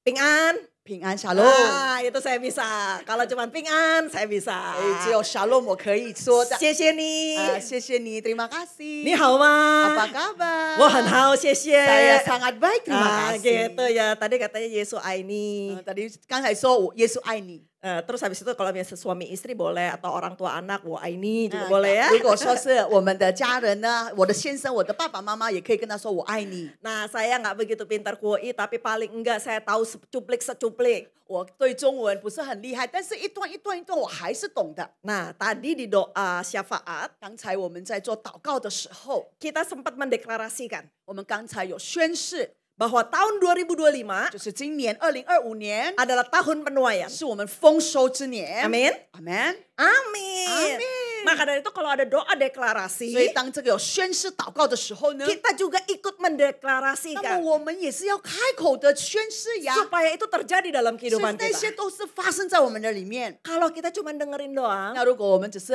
Ping An. 平安 shalom， Ah, itu saya bisa. Kalau cuma Ping An, saya bisa. 只有 shalom 我可以说的。谢谢你。谢谢你，terima kasih。 你好吗？ Apa kabar？ 我很好，谢谢。 Saya sangat baik, terima Ah, kasih。 gitu ya. Tadi katanya Yesus Aini. Tadi 刚才说我耶稣爱你。 Terus habis itu kalau misalnya suami istri boleh atau orang tua anak, wah ini juga boleh ya. 如果说是我们的家人呢，我的先生、我的爸爸妈妈也可以跟他说我爱你。 Nah, saya nggak begitu pintar kuoi, tapi paling enggak saya tahu secuplik-secuplik. 我对中文不是很厉害，但是一段一段一段我还是懂的。 Nah, tadi di doa syafaat, 刚才我们在做祷告的时候， kita sempat mendeklarasikan 我们刚才有宣誓， bahwa tahun 2025就是今年2025年 adalah tahun penuaian. 是我们丰收之年。 Amin. Amin. Amin. Amin. Maka dari itu kalau ada doa deklarasi, 所以当这个有宣誓祷告的时候呢， kita juga ikut 那么 mendeklarasikan 我们也是要开口的宣誓呀， supaya itu terjadi dalam 所以 kehidupan 那些 kita. 都是发生在我们的里面。 Kalau kita cuma dengerin doang, 那如果我们只是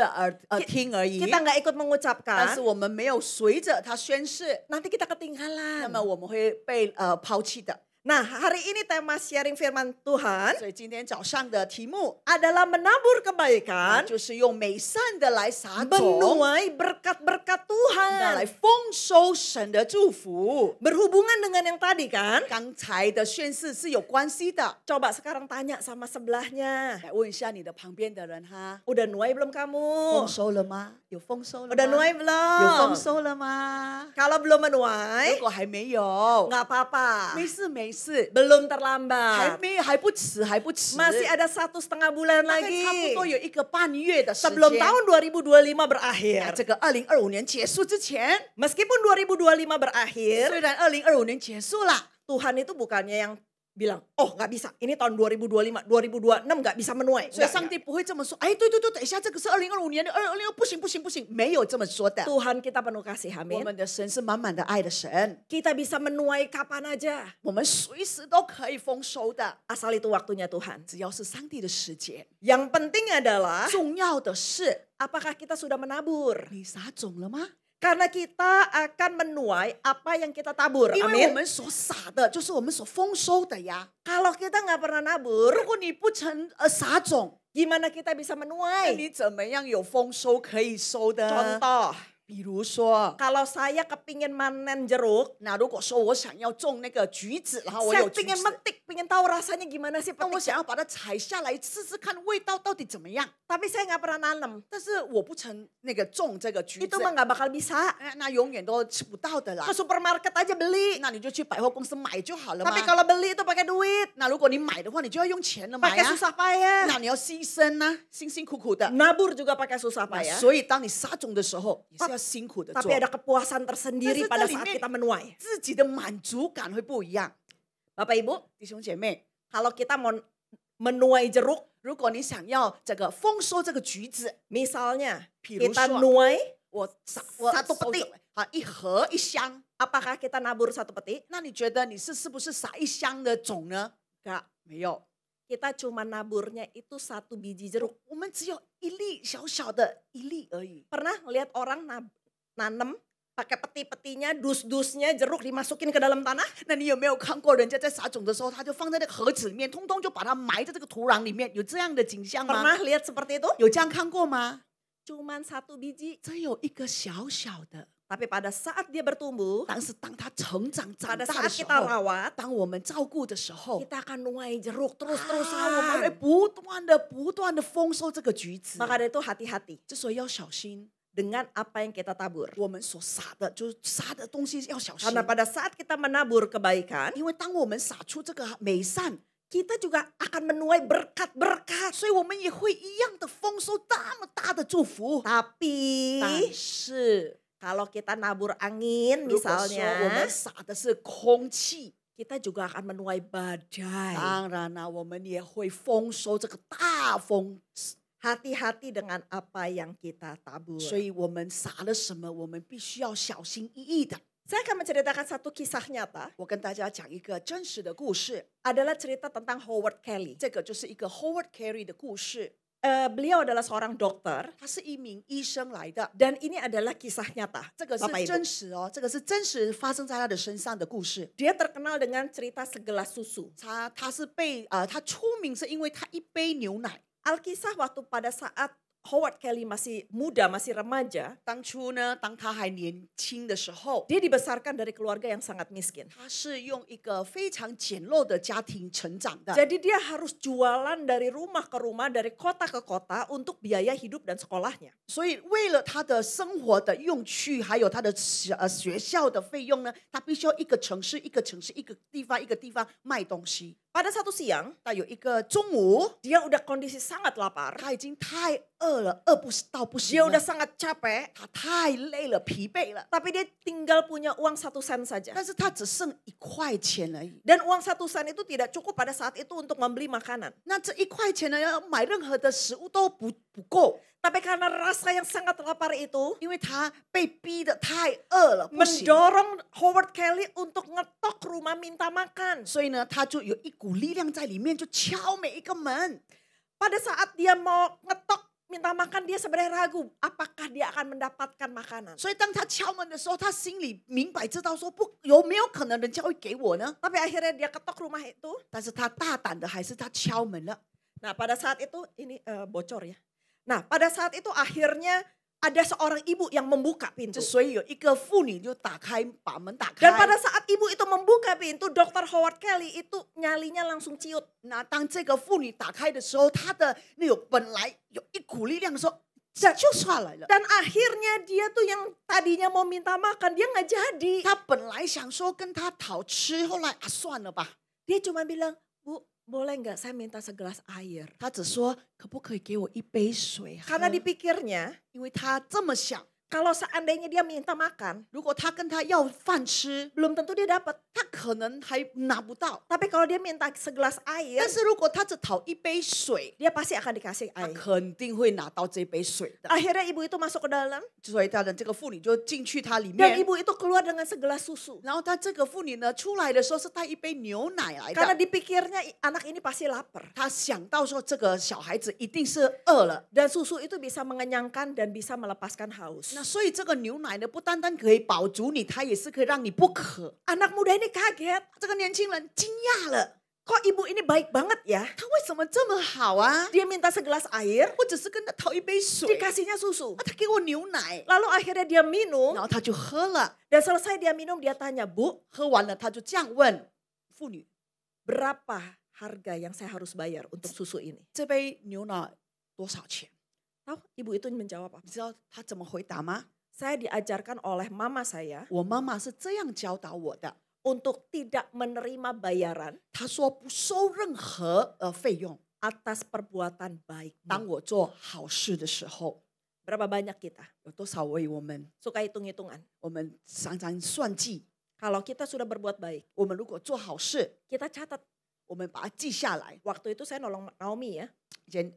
听而已， kita nggak ikut 但 mengucapkan, 是我们没有随着他宣誓， nanti kita 那 ketinggalan. 么我们会被抛弃的。 Nah, hari ini tema sharing firman Tuhan 所以今天早上的题目 adalah menabur kebaikan, 就是用美善的来撒种， menuai berkat-berkat 那 Tuhan. 来丰收神的祝福。 Berhubungan dengan yang tadi kan? 刚才的宣誓是有关系的。 Coba sekarang tanya sama sebelahnya. 来问一下你的旁边的人哈， Udah nuai belum 丰 kamu? 收了吗？有丰收了 Udah 吗？ nuai 有 belum? 丰收了吗？ Kalau belum 如 menuai, 果还没有， nggak apa-apa. 没事没事， Belum 还 terlambat. 没还不迟还不迟， Masih ada 1,5 bulan 大概差不 lagi. 多有1个半月的时 Sebelum 间。 tahun 2025 那 berakhir. 这个2025年结束之前， Meskipun 2025 berakhir, 虽然2025年结束了， Tuhan itu bukannya yang bilang, oh nggak bisa, ini tahun 2025, 2026 nggak bisa menuai. 所以 Nggak, 上帝不会这么说。哎，对对对，等一下，这个是2025年的，2026不行不行不行，没有这么说的。 Tuhan kita penuh kasih, 我 amin. 们的神是满满的爱的神， Kita bisa menuai kapan aja, 我们随时都可以丰收的， asal itu waktunya Tuhan. 只要是上帝的时间。 Yang penting adalah, 重要的是， apakah kita sudah menabur? 你撒种了吗？ Karena kita akan menuai apa yang kita tabur, 因为我 amin. 们所撒的就是我们所丰收的呀。 Kalau kita nggak pernah nabur, 如果你不曾撒种， gimana kita bisa 那 menuai? 你怎么样有丰收可以收的？ Contoh, 比如说， kalau saya kepingin manen jeruk, 那如果说我想要种那个橘子，然后我 saya 有橘 pingin 子， metik, pingin tahu rasanya gimana sih 那我 petik. 想要把它采下来试试看味道到底怎么样。 Tapi saya nggak pernah nanam. 但是我不曾那个种这个橘 Itu 子， mah nggak bakal bisa. 那永远都吃不到的啦 Ke。supermarket aja beli. 那你就去百货公司买就好了嘛。 Tapi kalau beli itu pakai duit, 那如果你买的话，你就要用钱了买 pakai 啊。 susah payah. 那你要牺牲呢、辛辛苦苦的。 Nabur juga pakai susah 那 payah. 所以当你撒种的时候，也是要辛苦的做 Tapi，ada kepuasan tersendiri pada saat kita menuai. 自己的满足感会不一样。 Bapak Ibu, 弟兄姐妹， kalau kita mau menuai jeruk, 如果你想要这个丰收这个橘子， misalnya 比如 kita 说 nuai 我 satu 收 peti. 走啊一盒一箱， Apakah kita nabur satu peti? 那你觉得你是不是撒一箱的种呢？ Enggak. 没有， Kita cuma naburnya itu 1 biji jeruk. 我们只有一粒小小的一粒而已。 Pernah lihat orang nanem pakai peti-petinya, dus-dusnya jeruk dimasukin ke dalam tanah? 那你有没有看过人家在撒种的时候，他就放在那个盒子里面，通通就把它埋在这个土壤里面，有这样的景象吗？ Pernah lihat seperti itu? 有这样看过吗？ Cuman 1 biji. 只有一个小小的， Tapi pada saat dia bertumbuh, 但是当它成长长 pada 大的 saat 时 kita 候， rawat, 当我们照顾的时候， kita akan nuai jeruk 我们会 terus-terusan. 不断的丰收这个橘子。 Maka dari itu hati-hati 之所以要小心， dengan apa yang kita tabur. 我们所撒的就是撒的东西要小心 Karena，pada saat kita menabur kebaikan, 因为当我们撒出这个美善， kita juga akan menuai berkat-berkat. 所以我们也会一样的丰收这么大的祝福。 Tapi 但是 kalau kita nabur angin 如果说我 misalnya, 们撒的是空气， kita juga akan menuai badai. 当然了，我们也会丰收这个大风。 Hati-hati dengan apa yang kita tabur. 所以我们撒了什么，我们必须要小心翼翼的。 Saya akan menceritakan satu kisah nyata. 我跟大家讲一个真实的故事， Adalah cerita tentang Howard Kelly. 这个就是一个 Howard Carey 的故事。 Beliau adalah seorang dokter. 他是一名医生来的， Dan ini adalah kisah nyata. 这个是 Bapak Ibu. 真实哦，这个是真实发生在他的身上的故事。 Dia terkenal dengan cerita segelas susu. 他是被他出名是因为他一杯牛奶。 Alkisah waktu pada saat Howard Kelly masih muda, masih remaja, 当初呢，当他还年轻的时候， dia dibesarkan dari keluarga yang sangat miskin. 他是用一个非常简陋的家庭成长的。 Jadi dia harus jualan dari rumah ke rumah, dari kota ke kota untuk biaya hidup dan sekolahnya. 所以为了他的生活的用具，还有他的学校的费用呢，他必须要一个城市一个城市，一个地方一个地方卖东西。Pada satu siang, 但有一个中午， dia udah kondisi sangat lapar. 他已经太饿了，饿到不 Dia 行 udah 了， sangat capek. 他太累了，疲惫了。 Tapi dia tinggal punya uang 1 sen saja. 但是他只剩1块钱而已。 Dan uang 1 sen itu tidak cukup pada saat itu untuk membeli makanan. 那这1块钱呢，要买任何的食物都不够， Tapi karena rasa yang sangat lapar itu, 因为他被逼得太饿了，不行。 mendorong Howard Kelly untuk ngetok rumah minta makan. 所以呢，他就有一股力量在里面，就敲每一个门。 Pada saat dia mau ngetok minta makan, dia sebenarnya ragu apakah dia akan mendapatkan makanan. 所以当他敲门的时候，他心里明白知道说不有没有可能人家会给我呢？ Tapi akhirnya dia ketok rumah itu. 但是他大胆的还是他敲门了。 Nah pada saat itu, ini bocor ya. Nah pada saat itu akhirnya ada seorang ibu yang membuka pintu. 所以有一个妇女就把门打开。 Dan pada saat ibu itu membuka pintu, Dr. Howard Kelly itu nyalinya langsung ciut. 那当这个妇女打开的时候，她的那有本来有一股力量说就出来了。 Dan akhirnya dia tuh yang tadinya mau minta makan, dia nggak jadi. 她本来想说跟他讨吃，后来算了吧。 Dia cuma bilang, Bu, boleh nggak saya minta segelas air? 她只说可不可以给我一杯水喝？ Karena dipikirnya, 因为她这么想。 kalau seandainya dia minta makan, 如果他跟他要饭吃， belum tentu dia dapat. 他可能还拿不到。 Tapi kalau dia minta segelas air, 但是如果他只讨一杯水， dia pasti akan dikasih 他 air. 肯定会拿到这杯水的。 Akhirnya ibu itu masuk ke dalam, 所以他的这个妇女就进去他里 dan 面， ibu itu keluar dengan segelas susu. 然后他这个妇女呢出来的时候是带一杯牛奶来 Karena 的。 dipikirnya anak ini pasti lapar. 他想到说这个小孩子一定是饿了， Dan susu itu bisa mengenyangkan dan bisa melepaskan haus. 那所以这个牛奶呢不单单可以饱足你，它也是可以让你不渴。 Anak muda ini kaget. 这个年轻人惊讶了， Kok ibu ini baik banget ya? 他为什么这么好啊？ Dia minta segelas air, 我只是跟他讨一杯水， dikasihnya susu. 他给我牛奶， Lalu akhirnya dia minum, 然后他就喝了。 dan selesai dia minum, dia tanya, Bu, 喝完了他就这样问妇女， berapa harga yang saya harus bayar untuk susu ini? 这杯牛奶多少钱？ Tahu ibu itu menjawab apa? 你知道他怎么回答吗？ Saya diajarkan oleh mama saya 我妈妈是这样教导我的， untuk tidak menerima bayaran 她说不收任何费用， atas perbuatan baik. 当我做好事的时候， Berapa banyak kita 有多少位我们 suka hitung-hitungan? 我们常常算计， Kalau kita sudah berbuat baik, 我们如果做好事， kita catat. 我们把它记下来。 Waktu itu saya nolong Naomi ya. 以前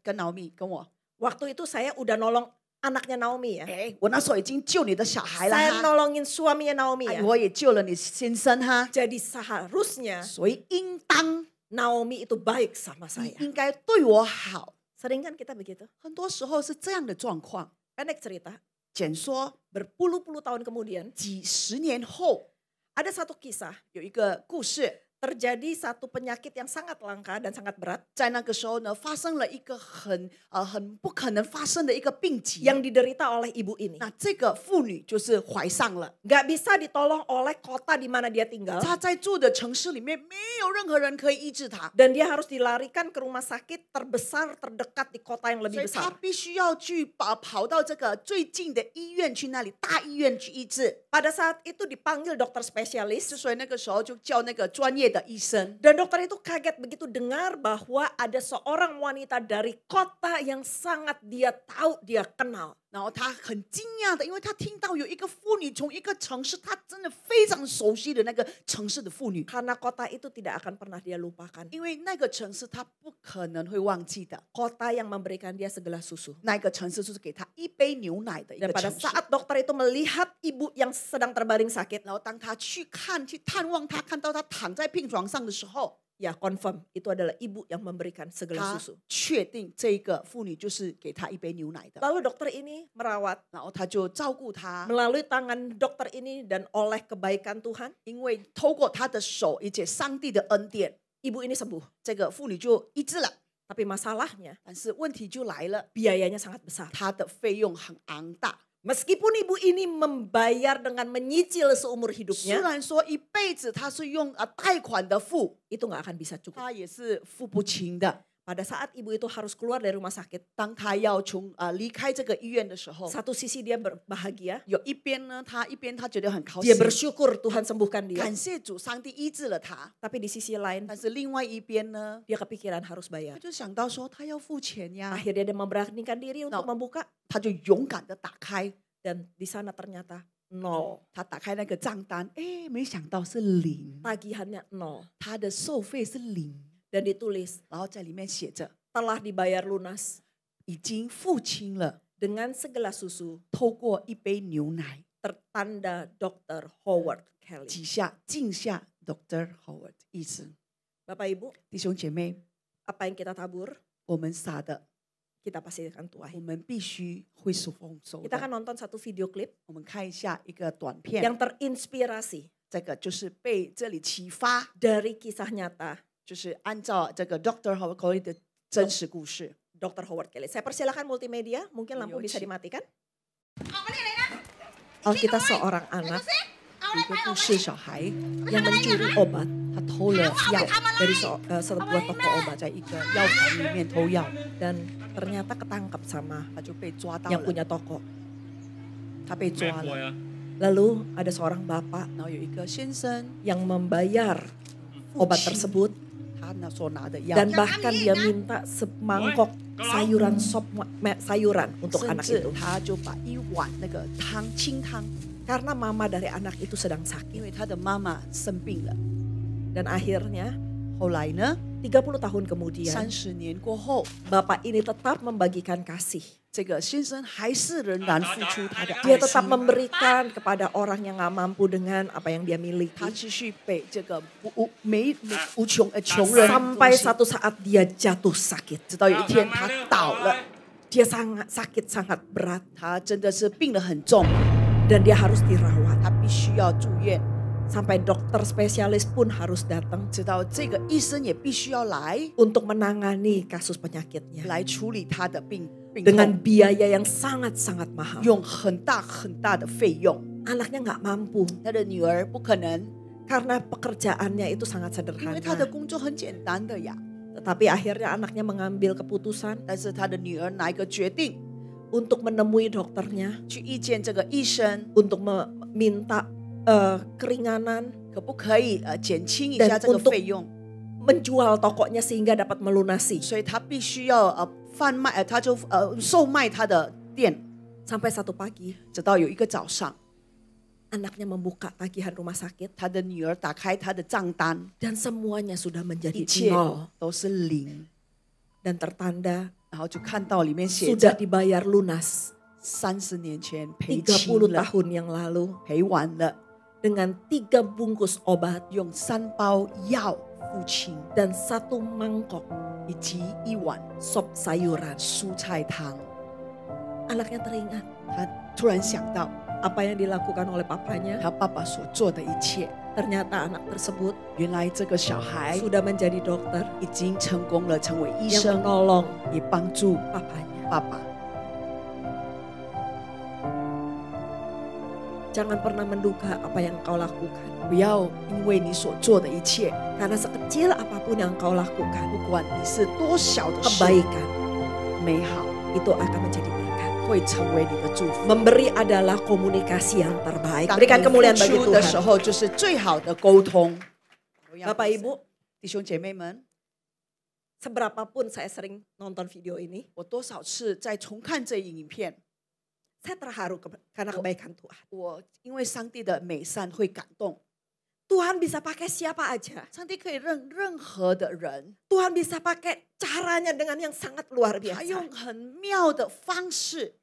跟劳米跟我， Waktu itu saya udah nolong anaknya Naomi ya. 哎，我那时候已经救你的小孩了 Saya 哈， nolongin suaminya Naomi 哎 ya. 我也救了你先生哈， Jadi seharusnya 所以应当 Naomi itu baik sama 你 saya. 应该对我好。 Sering kan kita begitu? 很多时候是这样的状况。 Pendek cerita, 简说， berpuluh-puluh tahun kemudian 几十年后 ada satu kisah 有一个故事， terjadi satu penyakit yang sangat langka dan sangat berat 在那个时候呢，发生了一个很不可能发生的一个病疾。 yang diderita oleh ibu ini. 那这个妇女就是怀上了， Gak bisa ditolong oleh kota di mana dia tinggal. 她在住的城市里面没有任何人可以医治她， Dan dia harus dilarikan ke rumah sakit terbesar terdekat di kota yang 所 lebih 以她 besar. 必须要去跑到这个最近的医院去那里大医院去医治。 Pada saat itu dipanggil dokter spesialis. 所以那个时候就叫那个专业的医生。 Dan dokter itu kaget begitu dengar bahwa ada seorang wanita dari kota yang sangat dia tahu, dia kenal. 然后他很惊讶的，因为他听到有一个妇女从一个城市，他真的非常熟悉的那个城市的妇女， Karena kota itu tidak akan pernah dia lupakan. 因为那个城市他不可能会忘记的。 Kota yang memberikan dia segelas susu. 那个城市就是给他一杯牛奶的一 Dan 个 pada 城市。 saat dokter itu melihat ibu yang sedang terbaring sakit, 然后当他去探望他，看到他躺在病床上的时候， ya confirm itu adalah ibu yang memberikan segelas 他 susu. 确定这个妇女就是给他一杯牛奶的。 Lalu dokter ini merawat 然后他就照顾他， melalui tangan dokter ini dan oleh kebaikan Tuhan, 因为透过他的手，而且上帝的恩典， ibu ini sembuh. 这个妇女就医治了。 Tapi masalahnya 但是问题就来了， biayanya sangat besar. 他的费用很昂大。 Meskipun ibu ini membayar dengan menyicil seumur 虽 hidupnya, 然说一辈子他是用贷款的付， itu nggak akan bisa cukup. 他也是付不清的。pada saat ibu itu harus keluar dari rumah sakit, 当他要离开这个医院的时候， satu sisi dia berbahagia, 有一边呢，他觉得很高 dia 兴， bersyukur Tuhan sembuhkan dia. 感谢主，上帝医治了他。 Tapi di sisi lain, 但是另外一边呢， dia kepikiran harus 他 bayar. 就想到说他要付钱呀， Akhirnya dia memberanikan diri untuk membuka, 他就勇敢的打开， dan di sana ternyata nol. 他打开那个账单，没想到是0， Tagihannya nol. 他的收费是0， Dan ditulis, 然后在里面写着 telah dibayar lunas 已经付清了， dengan segelas susu 透过一杯牛奶， tertanda Dr. Howard Kelly. 记下 Dr. Howard 医生。 Bapak Ibu, 弟兄姐妹， apa yang kita tabur, 我们撒的， kita pasti akan tuai. 我们必须会丰收 Kita 的。 akan nonton satu video klip 我们看一下一个短片， yang terinspirasi 这个就是被这里启发， dari kisah nyata 就是按照这个 Dr. Howard Kelly 的真实故事。 Dr. Howard Kelly. Saya persilakan multimedia, mungkin lampu bisa dimatikan. Alkitab seorang anak 有一个故事，小孩 yang mencuri obat 他偷了药， dari sebuah toko obat 在一个药房里面偷药， dan ternyata ketangkap sama 他就被抓到 yang 了， punya toko. 他被抓了。 Lalu ada seorang bapak 然后有一个先生 yang membayar obat tersebut 他所拿的药， dan bahkan dia minta semangkok sayuran sop sayuran untuk 甚 anak 至 itu 他就把一碗那个汤清汤， karena mama dari anak itu sedang 因 sakit 为他的妈妈生病了。 dan akhirnya 后来呢， 30 tahun kemudian 30年过后， bapak ini tetap membagikan kasih. 这个先生还是仍然付出他的 Dia 爱 tetap 心， memberikan kepada orang yang nggak mampu dengan apa yang dia 他 miliki. 继续被这个无穷穷人 Sampai 东西 satu saat dia jatuh sakit. 直到有一天他倒了， Dia sangat sakit, sangat berat. 他真的是病得很重， Dan dia harus dirawat. 他必须要住院， Sampai dokter spesialis pun harus datang 直到这个医生也必须要来 untuk menangani kasus penyakitnya. 来处理他的病 Dengan 痛， biaya yang sangat-sangat mahal. 用很大的费用。 Anaknya nggak mampu 他的女儿不可能， karena pekerjaannya itu sangat 因为他的 sederhana. 工作很简单的呀。 Tetapi akhirnya anaknya mengambil keputusan 但是他的女儿拿一个决定， untuk menemui dokternya, 去意见这个医生， untuk meminta keringanan 可不可以减轻一下这个费用？ menjual tokonya sehingga dapat melunasi. 所以他必须要贩卖，他就售卖他的店。 Sampai satu pagi, 直到有一个早上， anaknya membuka tagihan rumah sakit 他的女儿打开他的账单， dan semuanya sudah 一 menjadi 切 nol 都是0， dan tertanda 然后就看到里面写 sudah 着 dibayar lunas 30年前赔 30 清了， tahun yang lalu 赔完了， dengan 3 bungkus obat 用3包药付清， dan 1 mangkok 以及一碗 sop sayuran. 蔬菜汤。 Anaknya teringat 他突然想到 apa yang dilakukan oleh papanya. 他爸爸所做的一切， Ternyata anak tersebut 原来这个小孩 sudah menjadi dokter 已经成功了，成为医 yang 生， menolong 也帮助 papanya. 爸爸。 Jangan pernah menduga apa yang engkau lakukan. 不要因为你所做的一切， Karena sekecil apapun yang engkau lakukan, 不管你是多小的事， kebaikan 美好 itu akan menjadi berkat. 会成为你的祝福。 Memberi adalah komunikasi yang terbaik. 当 Berikan 你 kemuliaan 付 bagi 出的时 Tuhan. 候，就是最好的沟通。 Bapak Ibu, 弟兄姐妹们， seberapapun saya sering nonton video ini, 我多少次在重看这一影片， saya terharu karena kebaikan Tuhan. 我因为上帝的美善会感动。 Tuhan bisa pakai siapa aja. 上帝可以任何的人， Tuhan bisa pakai caranya dengan yang sangat luar 他 biasa. 用很妙的方式，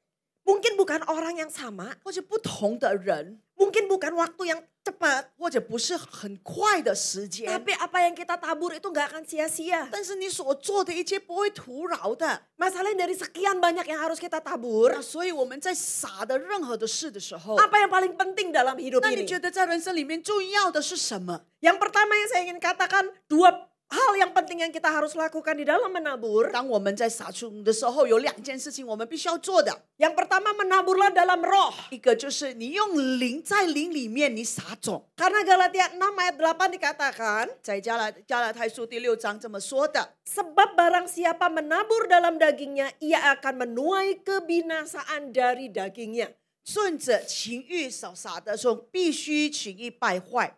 Mungkin bukan orang yang sama, 或者不同的人， mungkin bukan waktu yang cepat, 或者不是很快的时间， tapi apa yang kita tabur itu nggak akan sia-sia. 但是你所做的一切不会徒劳的。 Masalahnya dari sekian banyak yang harus kita tabur, 那所以我们在撒的任何的事的时候， apa yang paling penting dalam hidup 那你 ini? 觉得在人生里面重要的是什么？ Yang pertama yang saya ingin katakan, 2 hal yang penting yang kita harus lakukan di dalam menabur. 当我们在撒种的时候，有2件事情我们必须要做的。 Yang pertama menaburlah dalam roh. 一个就是你用灵，在灵里面你撒种。 Karena Galatia 6 ayat 8 dikatakan, 在加拉太书第6章这么说的。 sebab barang siapa menabur dalam dagingnya, ia akan menuai kebinasaan dari dagingnya. 顺着情欲所撒的时候，必须情欲败坏。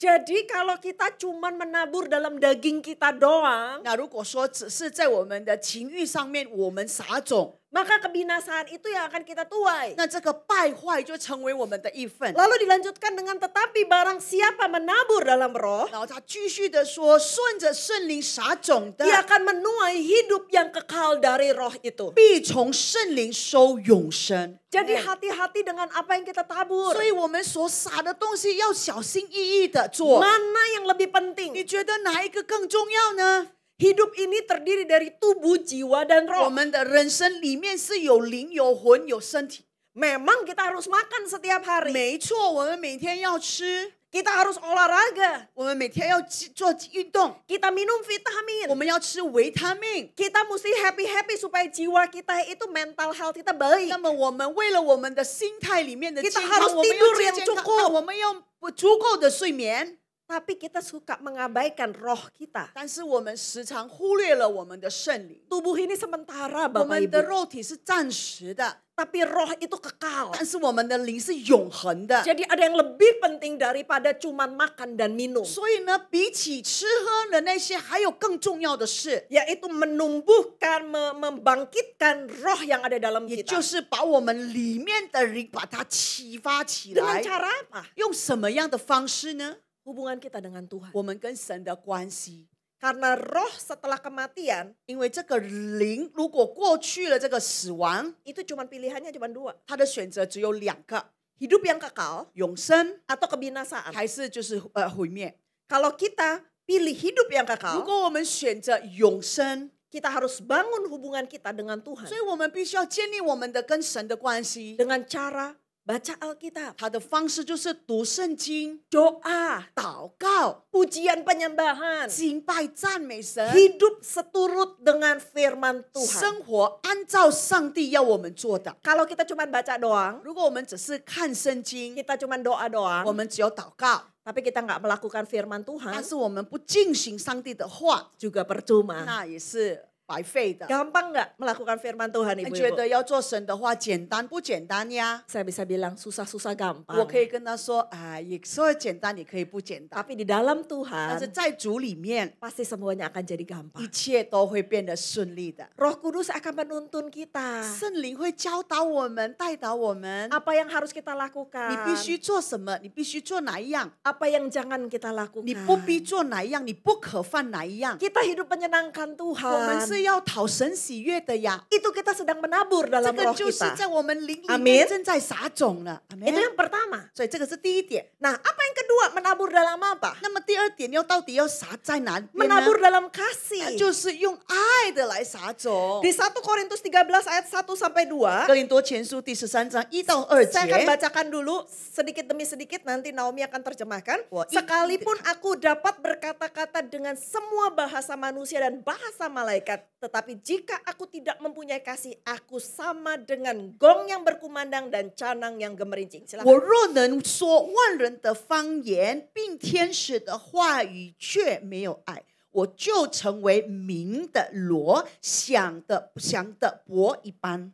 Jadi kalau kita cuman menabur dalam daging kita doang, 那如果说只是在我们的情欲上面我们撒种， maka kebinasaan itu yang akan kita tuai. 那这个败坏就成为我们的一份。 Lalu dilanjutkan dengan tetapi barang siapa menabur dalam roh, 然后他继续的说，顺着圣灵撒种的， dia akan menuai hidup yang kekal dari roh itu. 必从圣灵收永生。 Jadi hati-hati dengan apa yang kita tabur. 所以我们所撒的东西要小心翼翼的做。 Mana yang lebih penting? 你觉得哪一个更重要呢？ Hidup ini terdiri dari tubuh, jiwa, dan 我 roh. 们的人生里面是有灵、有魂、有身体。 Memang kita harus makan setiap hari. 没错，我们每天要吃， Kita harus olahraga. 我们每天要做运动， Kita minum vitamin. 我们要吃维他命。 Kita mesti happy-happy supaya jiwa kita itu mental health kita baik. 那么我们为了我们的心态里面的 Kita 健康， harus 我们 tidur 要 yang 健康， cukup. 我们要足够的睡眠。 Tapi kita suka mengabaikan roh kita. 但是我们时常忽略了我们的圣灵。 Tubuh ini sementara 我 Bapak 们的 Ibu. 肉体是暂时的， Tapi roh itu kekal. 但是我们的灵是永恒的。 Jadi ada yang lebih penting daripada cuman makan dan minum. 所以呢，比起吃喝的那些，还有更重要的事， Yaitu menumbuhkan, membangkitkan roh yang ada dalam 也 kita. 就是把我们里面的灵把它启发起 Dengan 来。 cara apa? 用什么样的方式呢？ Hubungan kita dengan Tuhan. 我们跟神的关系。 Karena roh setelah kematian, 因为这个灵如果过去了这个死亡， itu cuman pilihannya cuma dua. 他的选择只有2个： Hidup yang kekal 永生 atau kebinasaan. 还是就是毁灭。 Kalau kita pilih hidup yang 如 kekal, 果我们选择永生， kita harus bangun hubungan kita dengan Tuhan. 所以我们必须要建立我们的跟神的关系。 Dengan cara baca Alkitab, 他的方式就是读圣经、 doa, 祷告、 pujian penyembahan, 敬拜、赞美神， hidup seturut dengan firman Tuhan. 生活按照上帝要我们做的。 Kalau kita cuma baca doang, 如果我们只是看圣经， kita cuma doa doang, 我们只有祷告， tapi kita nggak melakukan firman 但 Tuhan, 是我们不进行上帝的话， juga percuma. 那也是白费的。 Gampang nggak melakukan firman Tuhan, 你觉 Ibu-ibu? 得要做神的话简单不简单呀？ Saya bisa bilang susah-susah 我 gampang. 可以跟他说，啊，也说简单，也可以不简单。 Tapi di dalam 但是 Tuhan, 在主里面， pasti semuanya akan jadi 一 gampang. 切都会变得顺利的。 Roh Kudus akan menuntun kita. 圣灵会教导我们，带导我们。 Apa yang harus kita 你 lakukan? 必须做什么？你必须做哪一样？ Apa yang jangan kita lakukan? 你不必做哪一样？你不可犯哪一样？ Kita hidup menyenangkan 我们 Tuhan. 是要讨神喜悦的呀。 Itu kita sedang menabur 这 dalam 个 roh 就是 kita. 在我们灵里 Amin 面正在撒种了。阿 Itu 门 yang pertama. 所以这个是第一点。 Nah, apa yang kedua? Menabur dalam apa? 那么第二点到底要撒在哪边呢？ Menabur dalam 那 kasih. 就是用爱的来撒种。 Di 1 Korintus 13 ayat 1 sampai 2. 哥林多前书第13章1到2 Saya akan 节。 bacakan dulu sedikit demi sedikit, nanti Naomi akan terjemahkan. Wah, Sekalipun aku dapat berkata-kata dengan semua bahasa manusia dan bahasa malaikat, tetapi jika aku tidak mempunyai kasih, aku sama dengan gong yang berkumandang dan canang yang gemerincing. 我 Silakan. 若能说万人的方言，并天使的话语，却没有爱，我就成为鸣的锣，响的钹一般。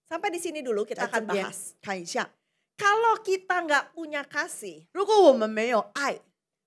Sampai di sini dulu kita 在这 akan 边 bahas. 看一下， Kalau kita nggak punya kasih, 如果我们没有爱，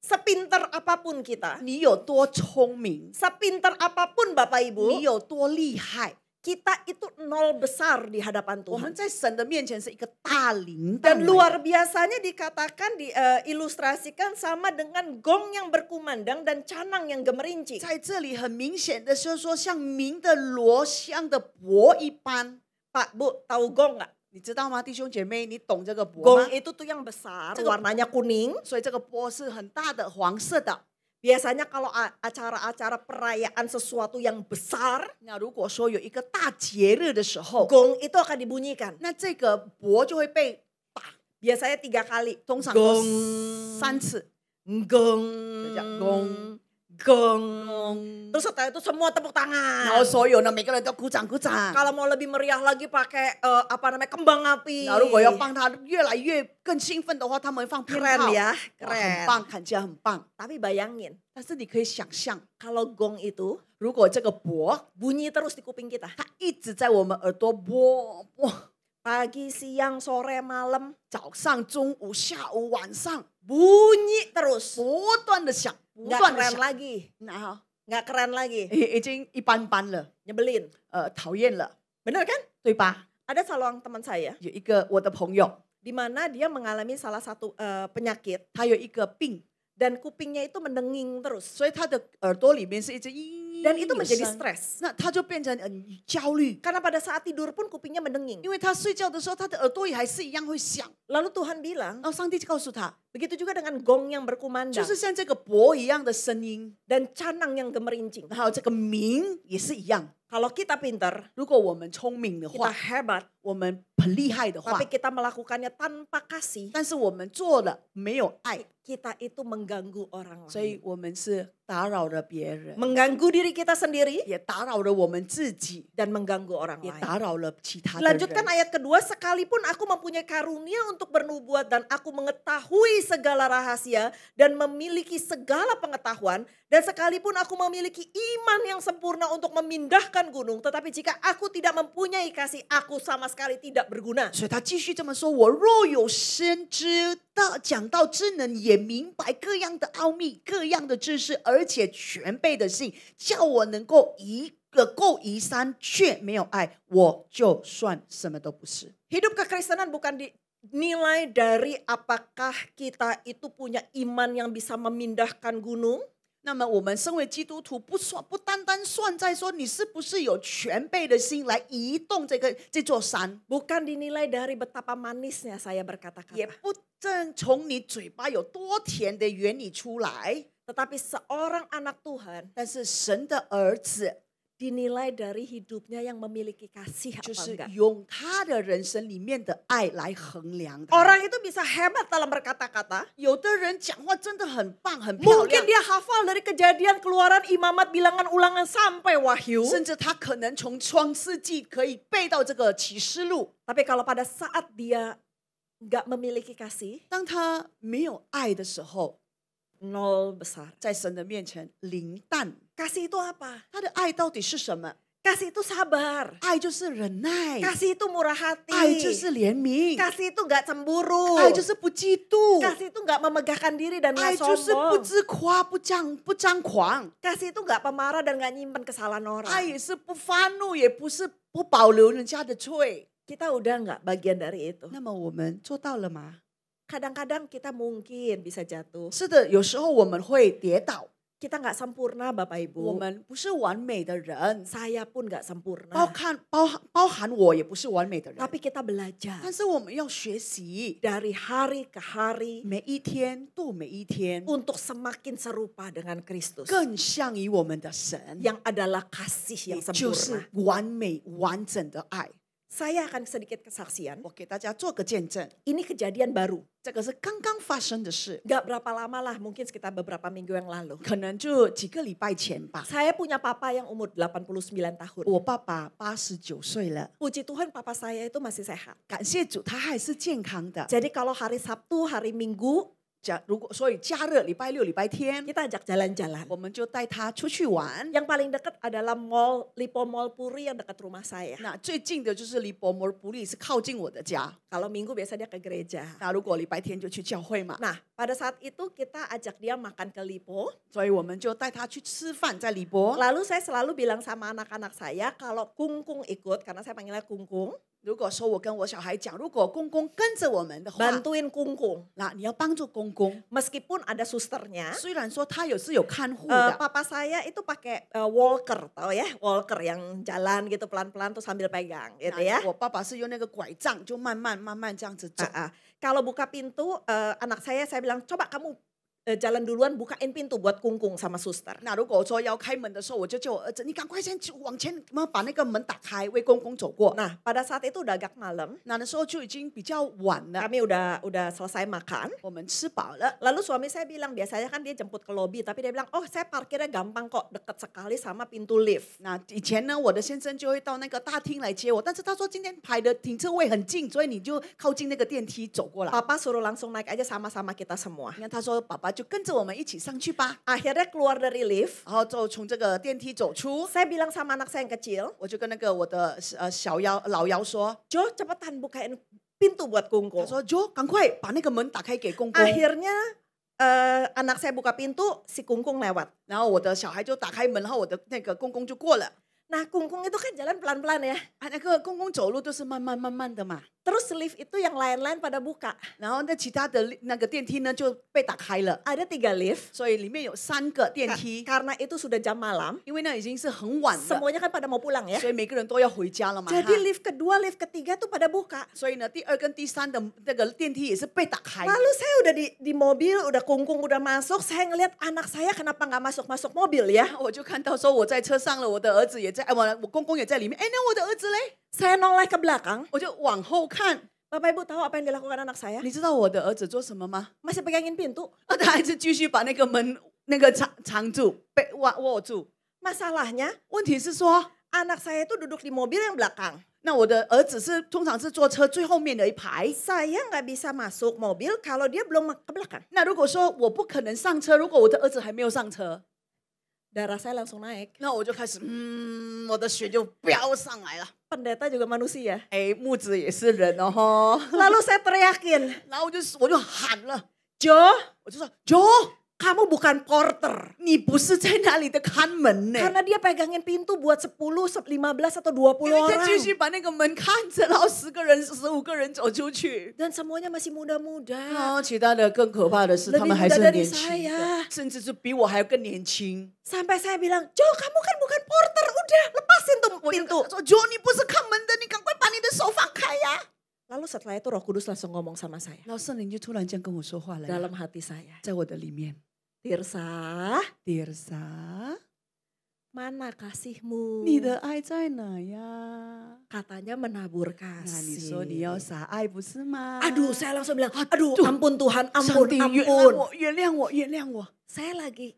sepinter apapun kita, 你有多聪明， sepinter apapun Bapak 你 Ibu, 有多厉害， kita itu nol besar di hadapan 我们 Tuhan. 在神的面前是一个大铃铛 Dan 来的。 luar biasanya dikatakan, diilustrasikan sama dengan gong yang berkumandang dan canang yang gemerincing. 在这里很明显的就是说，像鸣的锣、响的钹一般。 Pak, Bu, tahu gong nggak? 你知道吗，弟兄姐妹？你懂这个钹 Gong 吗？ itu tuh yang besar, 这个 warnanya kuning. 所以这个钹是很大的，黄色的。 Biasanya kalau acara-acara perayaan sesuatu yang besar, 那如果说有一个大节日的时候， gong itu akan dibunyikan. 那这个钹就会被 Biasanya 3 kali. 通常都 Gong, 3次， gong, 就这样 gong, gong. Terus setelah itu semua tepuk 然 tangan. 后所有呢每个人都鼓掌鼓掌。 Kalau mau lebih meriah lagi pakai kembang api. 然后如果要帮他越来越更兴奋的话，他们放鞭炮， Keren ya, 哇 keren. 很棒，看起来很棒。 Tapi bayangin, 但是你可以想象， kalau gong itu 如果这个钵 bunyi terus di kuping kita. 它一直在我们耳朵啵啵， Pagi, siang, sore, malam. 早上、中午、下午、晚上 Bunyi terus. 不断的响，不 Nggak 断的 keren 响。 lagi. 那 Nggak keren lagi. 已经一般般了， Nyebelin. 讨厌了， Bener kan? 对吧？ Ada seorang teman saya. 有一个我的朋友， Di mana dia mengalami salah satu penyakit. 他有一个病， Dan kupingnya itu mendenging terus. 所以他的耳朵里面是一直嘤 Dan itu 有 menjadi 声 stres. 那他就变成焦虑， Karena pada saat tidur pun kupingnya mendenging. 因为他睡觉的时候，他的耳朵也还是一样会响。 Lalu Tuhan bilang, 然后上帝就告诉他， begitu juga dengan gong yang 就 berkumandang. 是像这个钵一样的声音， Dan canang yang gemerincing. 还有这个鸣也是一样。 Kalau kita pintar, 如果我们聪明的 kita 话， hebat, 我们很厉害的话， tapi kita melakukannya tanpa kasih, 但是我们做了没有爱， kita itu mengganggu orang 所以 lain. 我们是打扰了别人， Mengganggu diri kita sendiri 也打扰了我们自己， dan mengganggu orang 也 lain. 打扰了其他的人。 Lanjutkan ayat kedua, sekalipun aku mempunyai karunia untuk bernubuat dan aku mengetahui segala rahasia dan memiliki segala pengetahuan, dan sekalipun aku memiliki iman yang sempurna untuk memindahkan gunung, tetapi jika aku tidak mempunyai kasih, aku sama sekali tidak berguna. 所以他继续这么说：我若有先知到讲道之能，也明白各样的奥秘、各样的知识，而且全备的信，叫我能够够移山，却没有爱，我就算什么都不是。 Hidup kekristenan bukan dinilai dari apakah kita itu punya iman yang bisa memindahkan gunung, 那么我们身为基督徒，不单单算在说你是不是有全备的心来移动这座山， bukan dinilai dari betapa manisnya saya 也 berkata-kata. 不正从你嘴巴有多甜的原理出来， Tetapi seorang anak Tuhan 但是神的儿子 dinilai dari hidupnya yang memiliki kasih 就 apa 是 enggak. 用他的人生里面的爱来衡量他。 Orang itu bisa hebat dalam berkata-kata. 有的人讲话真的很棒，很漂 Mungkin 亮， dia hafal dari kejadian, keluaran, imamat, bilangan, ulangan sampai wahyu. 甚至他可能从创世纪可以背到这个启示录。 Tapi kalau pada saat dia nggak memiliki kasih, 当他没有爱的时候， nol besar. 在神的面前零蛋。 Kasih itu apa? 他的爱到底是什么？ Kasih itu sabar. 爱就是忍耐， Kasih itu murah hati. 爱就是怜悯， Kasih itu nggak cemburu. 爱就是不嫉妒， Kasih itu nggak memegahkan diri dan 爱 nggak 就是不 sombong. 自夸、不张狂， Kasih itu nggak pemarah dan nggak nyimpen kesalahan 爱 orang. 也是不发怒，也不是不保留人家的罪。 Kita udah nggak bagian dari itu. 那么我们做到了吗？ Kadang-kadang kita mungkin bisa jatuh. 是的，有时候我们会跌倒， Kita nggak sempurna Bapak 我 Ibu. 们不是完美的人， Saya pun nggak sempurna. 包含我也不是完美的人。 Tapi kita belajar 但是我们要学习， dari hari ke hari 每一天度每一天， untuk semakin serupa dengan Kristus 更像于我们的神， yang adalah kasih 也 yang 就 sempurna. 是完美完整的爱。 Saya akan sedikit kesaksian. 我给大家做个见证， Ini kejadian baru. 这个是刚刚发生的事， Gak berapa lama lah, mungkin sekitar beberapa minggu yang lalu. 可能就几个礼拜前吧。 Saya punya papa yang umur 89 tahun. 我爸爸89岁了， Puji Tuhan papa saya itu masih sehat. 感谢主，他还是健康的。 Jadi kalau hari Sabtu, hari Minggu, 如果所以假日礼拜六、礼拜天， kita ajak jalan-jalan. 我们就带他出去玩。 Yang paling dekat adalah mall Lipo Mall Puri yang dekat rumah saya. 那最近的就是离伯摩不利，是靠近我的家。 Kalau Minggu biasanya ke gereja. 那如果礼拜天就去教会嘛， Nah, pada saat itu kita ajak dia makan ke Lipo. 所以我们就带他去吃饭，在李博。 Lalu saya selalu bilang sama anak-anak saya kalau Kungkung ikut, karena saya panggilnya Kungkung, 如果说我跟我小孩讲，如果公公跟着我们的话， bantuin Kungkung. 那你要帮助公公。 Meskipun ada susternya, 虽然说他是有看护的， papa saya itu pakai walker, tahu ya? Walker yang jalan gitu pelan-pelan tuh sambil pegang gitu ya. 我爸爸是用那个拐杖，就慢慢这样子走。 Kalau buka pintu, anak saya bilang, coba kamu jalan duluan bukain pintu buat Kungkung sama suster. 那如果说要开门的时候，我就叫我儿子，你赶快先往前，把那个门打开，为公公走过。 Nah, pada saat itu udah agak malam. 那的时候就已经比较晚了， Kami udah selesai makan. 我们吃饱了。 Lalu suami saya bilang, biasanya kan dia jemput ke lobi, tapi dia bilang, oh saya parkirnya gampang kok, dekat sekali sama pintu lift. 那以前呢，我的先生就会到那个大厅来接我，但是他说今天排的停车位很近，所以你就靠近那个电梯走过来。 Papa suruh langsung naik aja sama-sama kita semua. 那他说爸爸就跟着我们一起上去吧。 Akhirnya keluar dari lift. 然后就从这个电梯走出。 Saya bilang sama anak saya yang kecil, 我就跟那个我的老幺说 Jo cepetan bukain pintu buat Kungkung. 他说 Jo 赶快把那个门打开给公公。 Akhirnya anak saya buka pintu, si Kungkung lewat. 然后我的小孩就打开门，然后我的那个公公就过了。 Nah, Kungkung itu kan jalan pelan-pelan ya. 那个公公走路都是慢慢的嘛。 Terus lift itu yang lain-lain pada buka. 然后那其他的那个电梯呢就被打开了。 Ada 3 lift. 所以里面有3个电梯。 Karena itu sudah jam malam. 因为那已经是很晚了。 Semuanya kan pada mau pulang ya. 所以每个人都要回家了嘛。 Jadi lift kedua, lift ketiga tuh pada buka. 所以呢，第2跟第3的那个电梯也是被打开。 Lalu saya udah di mobil, udah Kungkung udah masuk, saya ngelihat anak saya kenapa nggak masuk mobil ya. 我就看到说我在车上了，我的儿子也在，我公公也在里面。哎，那我的儿子嘞？ Saya noleh ke belakang. 我就往后看。 Bapak Ibu tahu apa yang dilakukan anak saya? 你知道我的儿子做什么吗？ Masih pegangin pintu. 他还是继续把那个门那个藏住，被握住。 Masalahnya, 问题是说 anak saya itu duduk di mobil yang belakang. 那我的儿子是通常是坐车最后面的一排。 Saya nggak bisa masuk mobil kalau dia belum ke belakang. 那如果说我不可能上车，如果我的儿子还没有上车， darah saya langsung naik. 那我就开始，我的血就飙上来了。 Pendeta juga manusia. 哎，牧子也是人哦。 Lalu saya teriakin. 然后我就喊了 Jo, 我就说 Jo， kamu bukan porter. 你不是在那里的看门呢。 Karena dia pegangin pintu buat 10, 15 atau 20 因为他 orang. 继续把那个门看着，然后10个人、15个人走出去。 Dan semuanya masih muda-muda. 然后其他的更可怕的是， Lebih 他们还是 muda 很 dari 年轻 saya. 的，甚至是比我还要更年轻。 Sampai saya bilang, Jo kamu kan bukan porter, udah lepasin tuh 我就 pintu. 说 Jo， 你不是看门的，你赶快把你的手放开呀！ Lalu setelah itu Roh Kudus langsung ngomong sama saya. 然后圣灵就突然间跟我说话了， Dalam hati saya. 在我的里面 Tirsa, ，Tirsa， mana kasihmu? 你的爱在哪呀？ Katanya menabur 那你说你 kasih. 要撒爱不是吗？ Aduh, saya langsung bilang, aduh ampun Tuhan, 上 ampun, 帝原谅 ampun. 我，原谅我，原谅我。 Saya lagi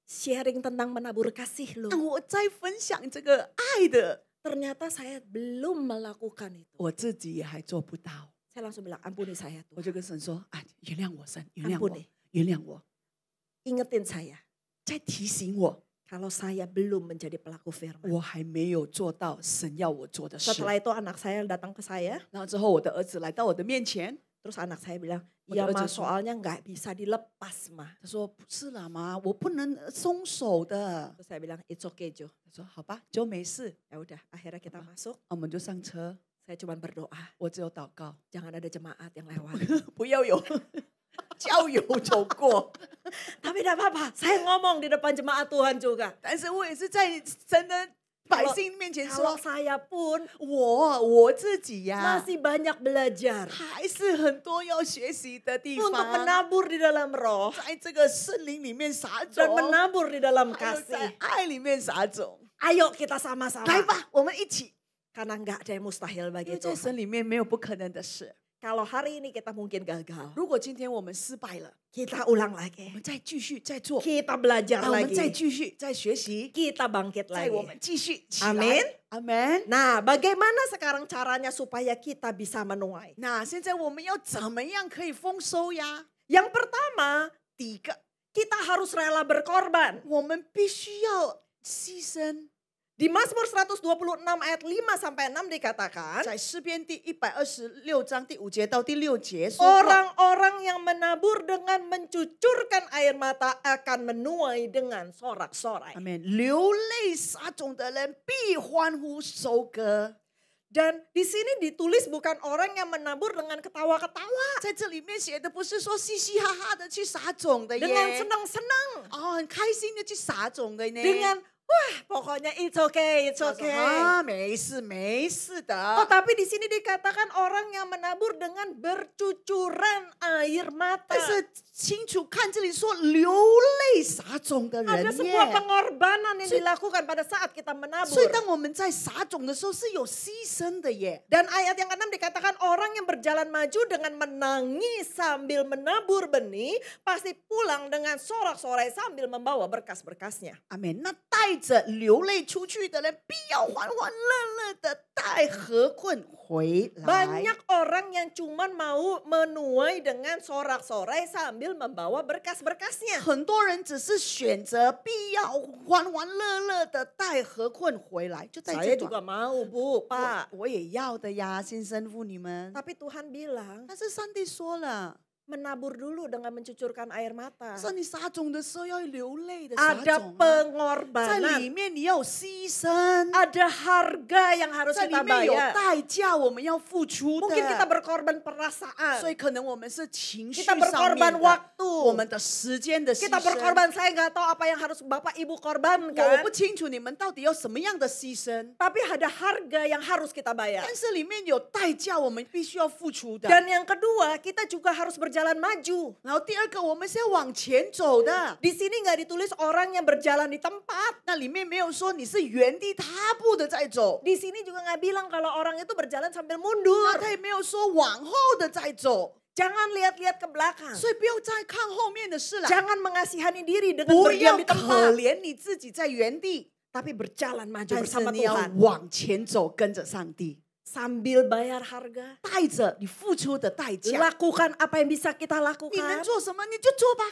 sharing tentang menabur kasih loh. 我在分享这个爱的， Ternyata saya belum melakukan itu. 我自己也还做不到。 Saya langsung bilang, ampuni saya 我 Tuhan. 就跟神说：“啊，原谅我，神，原谅我 Ampuni.，原谅我， Ingetin saya, 再提醒我， kalau saya belum menjadi pelaku firman. 我还没有做到神要我做的事。” Setelah itu anak saya datang ke saya, 然后之后，我的儿子来到我的面前， terus anak saya bilang, Udah ya ma aja, Su." soalnya nggak bisa dilepas ma. 他说：“不是啦妈，我不能松手的。 Terus saya bilang, it's okay Jo. ”他说：“好吧，就没事。 Ya udah, akhirnya kita masuk. ”我们就上车， Saya cuma berdoa, 我只有祷告， jangan ada jemaat yang lewat. 不要有郊游走过。 Tapi tidak apa-apa, saya ngomong di depan jemaat Tuhan juga. 但是我也是在神的百姓面前 Kalau 说， saya pun 我自己呀、 masih banyak belajar 还是很多要学习的地 untuk 方。 menabur di dalam roh 在这个圣灵里面撒 dan 种， menabur di dalam 还有在 kasih. 爱里面撒种。 Ayo kita sama-sama. 来吧，我们一起， Karena nggak ada yang mustahil 因 bagi 为在 Tuhan. 神里面没有不可能的事。 Kalau hari ini kita mungkin gagal, 如果今天我们失败了， kita ulang 我 lagi. 们再继续再做， Kita belajar 我们再 lagi. 继续再学习， Kita bangkit 再我 lagi. 们继续起来。 Amin. 阿门。 Nah, bagaimana sekarang caranya supaya kita bisa menuai? 那现在我们要怎么样可以丰收呀？ Yang pertama, 第一个， kita harus rela berkorban. 我们必须要牺牲。 Di Mazmur 126 ayat 5 sampai 6 dikatakan, 在诗篇第126章第5节到第6节说过， orang-orang yang menabur dengan mencucurkan air mata akan menuai dengan sorak-sorai. 阿门。流泪撒种的人必欢呼收割。 Dan di sini ditulis bukan orang yang menabur dengan ketawa-ketawa, 在这里面写的不是说嘻嘻哈哈的去撒种的 dengan 耶， senang-senang, 哦，很开心的去撒种的呢， dengan Pokoknya it's okay, it's 他说 okay. 啊，没事没事的。 Tapi di sini dikatakan orang yang menabur dengan bercucuran air mata. 但是清楚看这里说流泪撒种的人 Ada 耶 sebuah pengorbanan yang dilakukan pada saat kita menabur. 所以当我们在撒种的时候是有牺牲的耶。 Dan ayat yang ke-6 dikatakan orang yang berjalan maju dengan menangis sambil menabur benih pasti pulang dengan sorak-sorai sambil membawa berkas-berkasnya. 阿门。那带着流泪出去的人，必要欢欢乐乐的带禾捆回来。 Banyak orang yang cuman mau menuai dengan sorak-sorai sambil membawa berkas-berkasnya. 很多人只是选择必要欢欢乐乐的带禾捆回来，就在 Saya 这 juga 段。 mau, Bu, Pak. 我也要的呀，先生妇女们。 Tapi Tuhan bilang, 但是上帝说了， menabur dulu dengan mencucurkan air mata. 说你撒种的时候要流泪的撒 Ada 种啊，在 pengorbanan. 里面你要有牺牲， Ada harga yang harus 在里 kita 面有 bayar. 代价我们要付出 Mungkin kita 的。 berkorban perasaan. 所以可能我们是情绪 Kita 上面 berkorban 的， waktu. 我们的时间的牺 Kita 牲。 berkorban, saya nggak tahu apa yang harus Bapak Ibu 我 korbankan. 不清楚你们到底要什么样的牺牲， Tapi ada harga yang harus kita bayar. 但是里面有代价，我们必须要付出的。 Dan yang kedua, kita juga harus berjalan maju. 然后第二个，我们是要往前走的。 Di sini nggak ditulis orang yang berjalan di tempat. 那里面没有说你是原地踏步的在走， Di sini juga nggak bilang kalau orang itu berjalan sambil 那 mundur. 他也没有说往后的在走， Jangan lihat-lihat ke belakang. 所以不要再看后面的事了， Jangan mengasihani diri dengan 不 berdiam 要 di 可 tempat. 怜你自己在原地， Tapi berjalan maju 但是 bersama 你要 Tuhan. 往前走，跟着上帝， Sambil bayar harga. 带着你付出的代价。 Lakukan apa yang bisa kita 你能 lakukan. 做什么你就做吧，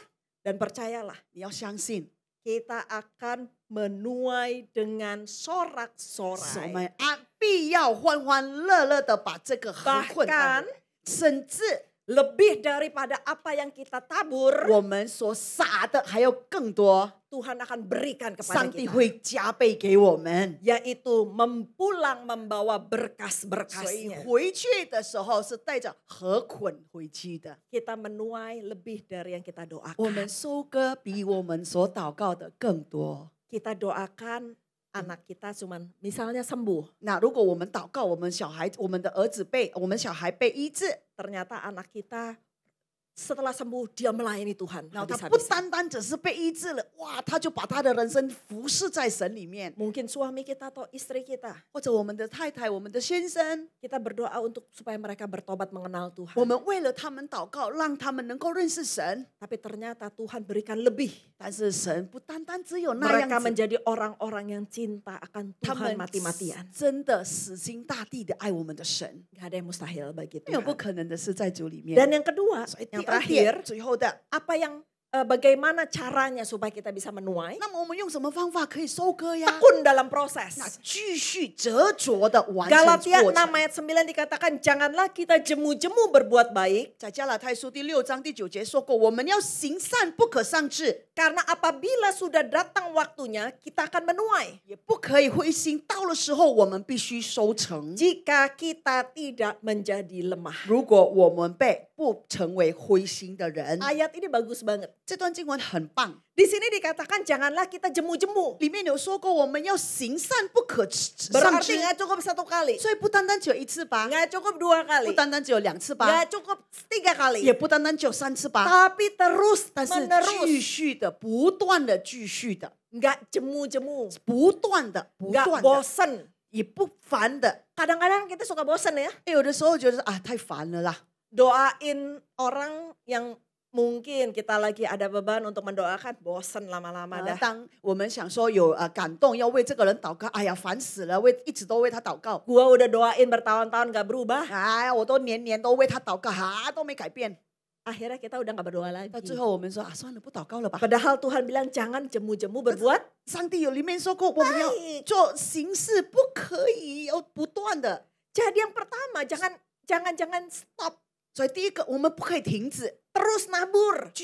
Dan percayalah, 你要相信， kita akan menuai dengan 我 sorak-sorai. 们必要欢欢乐乐的把这个禾捆带回来，甚至 Lebih daripada apa yang kita tabur, 我们所撒的还要更多， Tuhan akan berikan kepada 上帝 kita. 会加倍给我们。 Yaitu mempulang membawa 所以 berkas-berkasnya. 回去的时候是带着禾捆回去的。 Kita menuai lebih dari yang kita 我们 doakan. 收割比我们所祷告的更多。 Kita doakan anak kita cuman misalnya sembuh. 那如果我们祷告，我们小孩、我们的儿子我们小孩被医治， Ternyata anak kita setelah sembuh dia melayani Tuhan 然后他不 habis-habisan. 单单只是被医治了，哇，他就把他的人生服侍在神里面。 Mungkin suami kita atau istri kita. 或者我们的太太、我们的先生， Kita berdoa untuk supaya mereka bertobat mengenal Tuhan. 我们为了他们祷告，让他们能够认识神。 Tapi ternyata Tuhan berikan lebih. 但是神不单单只有那 Mereka 样子， menjadi orang-orang yang cinta akan 他 Tuhan 们 mati-matian. 真的死心塌地的爱我们的神， Gak ada yang mustahil bagi 没有不 Tuhan. 可能的事在主里面。 Dan yang kedua, 所以 yang 第二点， terakhir, 最后的， apa yang bagaimana caranya supaya kita bisa menuai? 那么我们用什么方法可以收割呀？ Tekun dalam proses. 那继续折着的完成 Galatia 6 过程。 ayat 9 dikatakan janganlah kita jemu-jemu berbuat baik. 在加拉太书第6章第9节说过，我们要行善，不可丧志， Karena apabila sudah datang waktunya kita akan menuai. 也不可以灰心。到了时候，我们必须收成。 Jika kita tidak menjadi lemah. 如果我们不成为灰心的人， Ayat ini bagus banget. 这段经文很棒。 Di sini dikatakan janganlah kita jemu-jemu. 里面有说过，我们要行善，不可丧 Berarti 志。 nggak cukup 1 kali. 所以不单单只有1次吧， Nggak cukup 2 不 kali. 单单只有2次吧， Nggak cukup 3 kali. 也不单单只有3次吧， Tapi terus 但是 menerus. 继续的、不断的、继续的、 Nggak jemu-jemu. 不断的、不 Nggak 断的， bosen. 也不烦的。 Kadang-kadang kita suka bosen ya. 有的时候觉得啊，太烦了啦。 Doain orang yang mungkin kita lagi ada beban untuk mendoakan, bosen lama-lama dah. 当我们想说有感动，要为这个人祷告，哎呀，烦死了，一直都为他祷告。 Gua udah doain bertahun-tahun gak berubah. 哎呀，我都年年都为他祷告，都没改变。 Akhirnya kita udah gak berdoa 到 lagi. 最后我们说啊，算了，不祷告了吧。 Padahal Tuhan bilang jangan jemu-jemu berbuat. 上帝有里面说过，我们要做行事，不可以要不断的。 Jadi yang pertama jangan stop. 所以第一个，我们不可以停止， Terus nabur. 继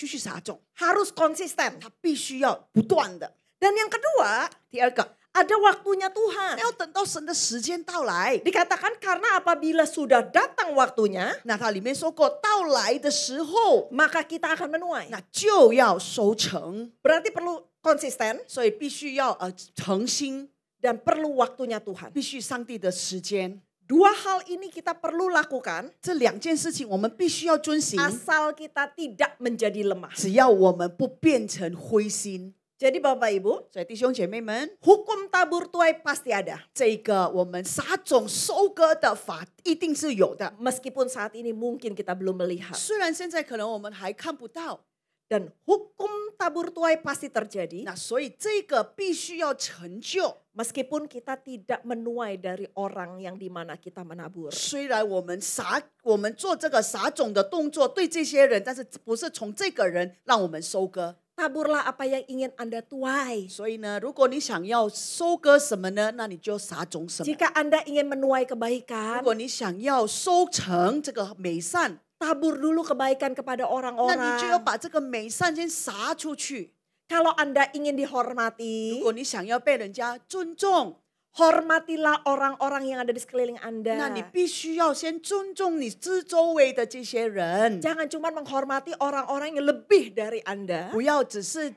续撒种， Harus konsisten. 它必须要不断的。 Dan yang kedua, 第二个， ada waktunya Tuhan. 要等到神的时间到来。 Dikatakan karena apabila sudah datang waktunya, 那它里面说过，到来的时候， maka kita akan menuai. 那就要收成。 Berarti perlu konsisten, 所以必须要诚心， dan perlu waktunya Tuhan. 必须上帝的时间。 Dua hal ini kita perlu lakukan 这两件事情我们必须要遵行， asal kita tidak menjadi lemah. 只要我们不变成灰心。 Jadi Bapak Ibu, 所以弟兄姐妹们， hukum tabur tuai pasti ada. 这个我们撒种收割的法一定是有的。 Meskipun saat ini mungkin kita belum melihat. 虽然现在可能我们还看不到， Dan hukum tabur tuai pasti terjadi. 那所以这个必须要成就。 Meskipun kita tidak menuai dari orang yang di mana kita menabur. 虽然我们做这个撒种的动作对这些人，但是不是从这个人让我们收割。 Taburlah apa yang ingin Anda tuai. 所以呢，如果你想要收割什么呢，那你就撒种什么。 Jika Anda ingin menuai kebaikan, 如果你想要收成这个美善， tabur dulu kebaikan kepada 那 orang-orang. 你就要把这个美善先撒出去。 Kalau Anda ingin dihormati, 如果你想要被人家尊重， hormatilah orang-orang yang ada di sekeliling 那你 Anda. 必须要先尊重你周围的这些人， Jangan cuma menghormati orang-orang yang lebih dari Anda. 不要只是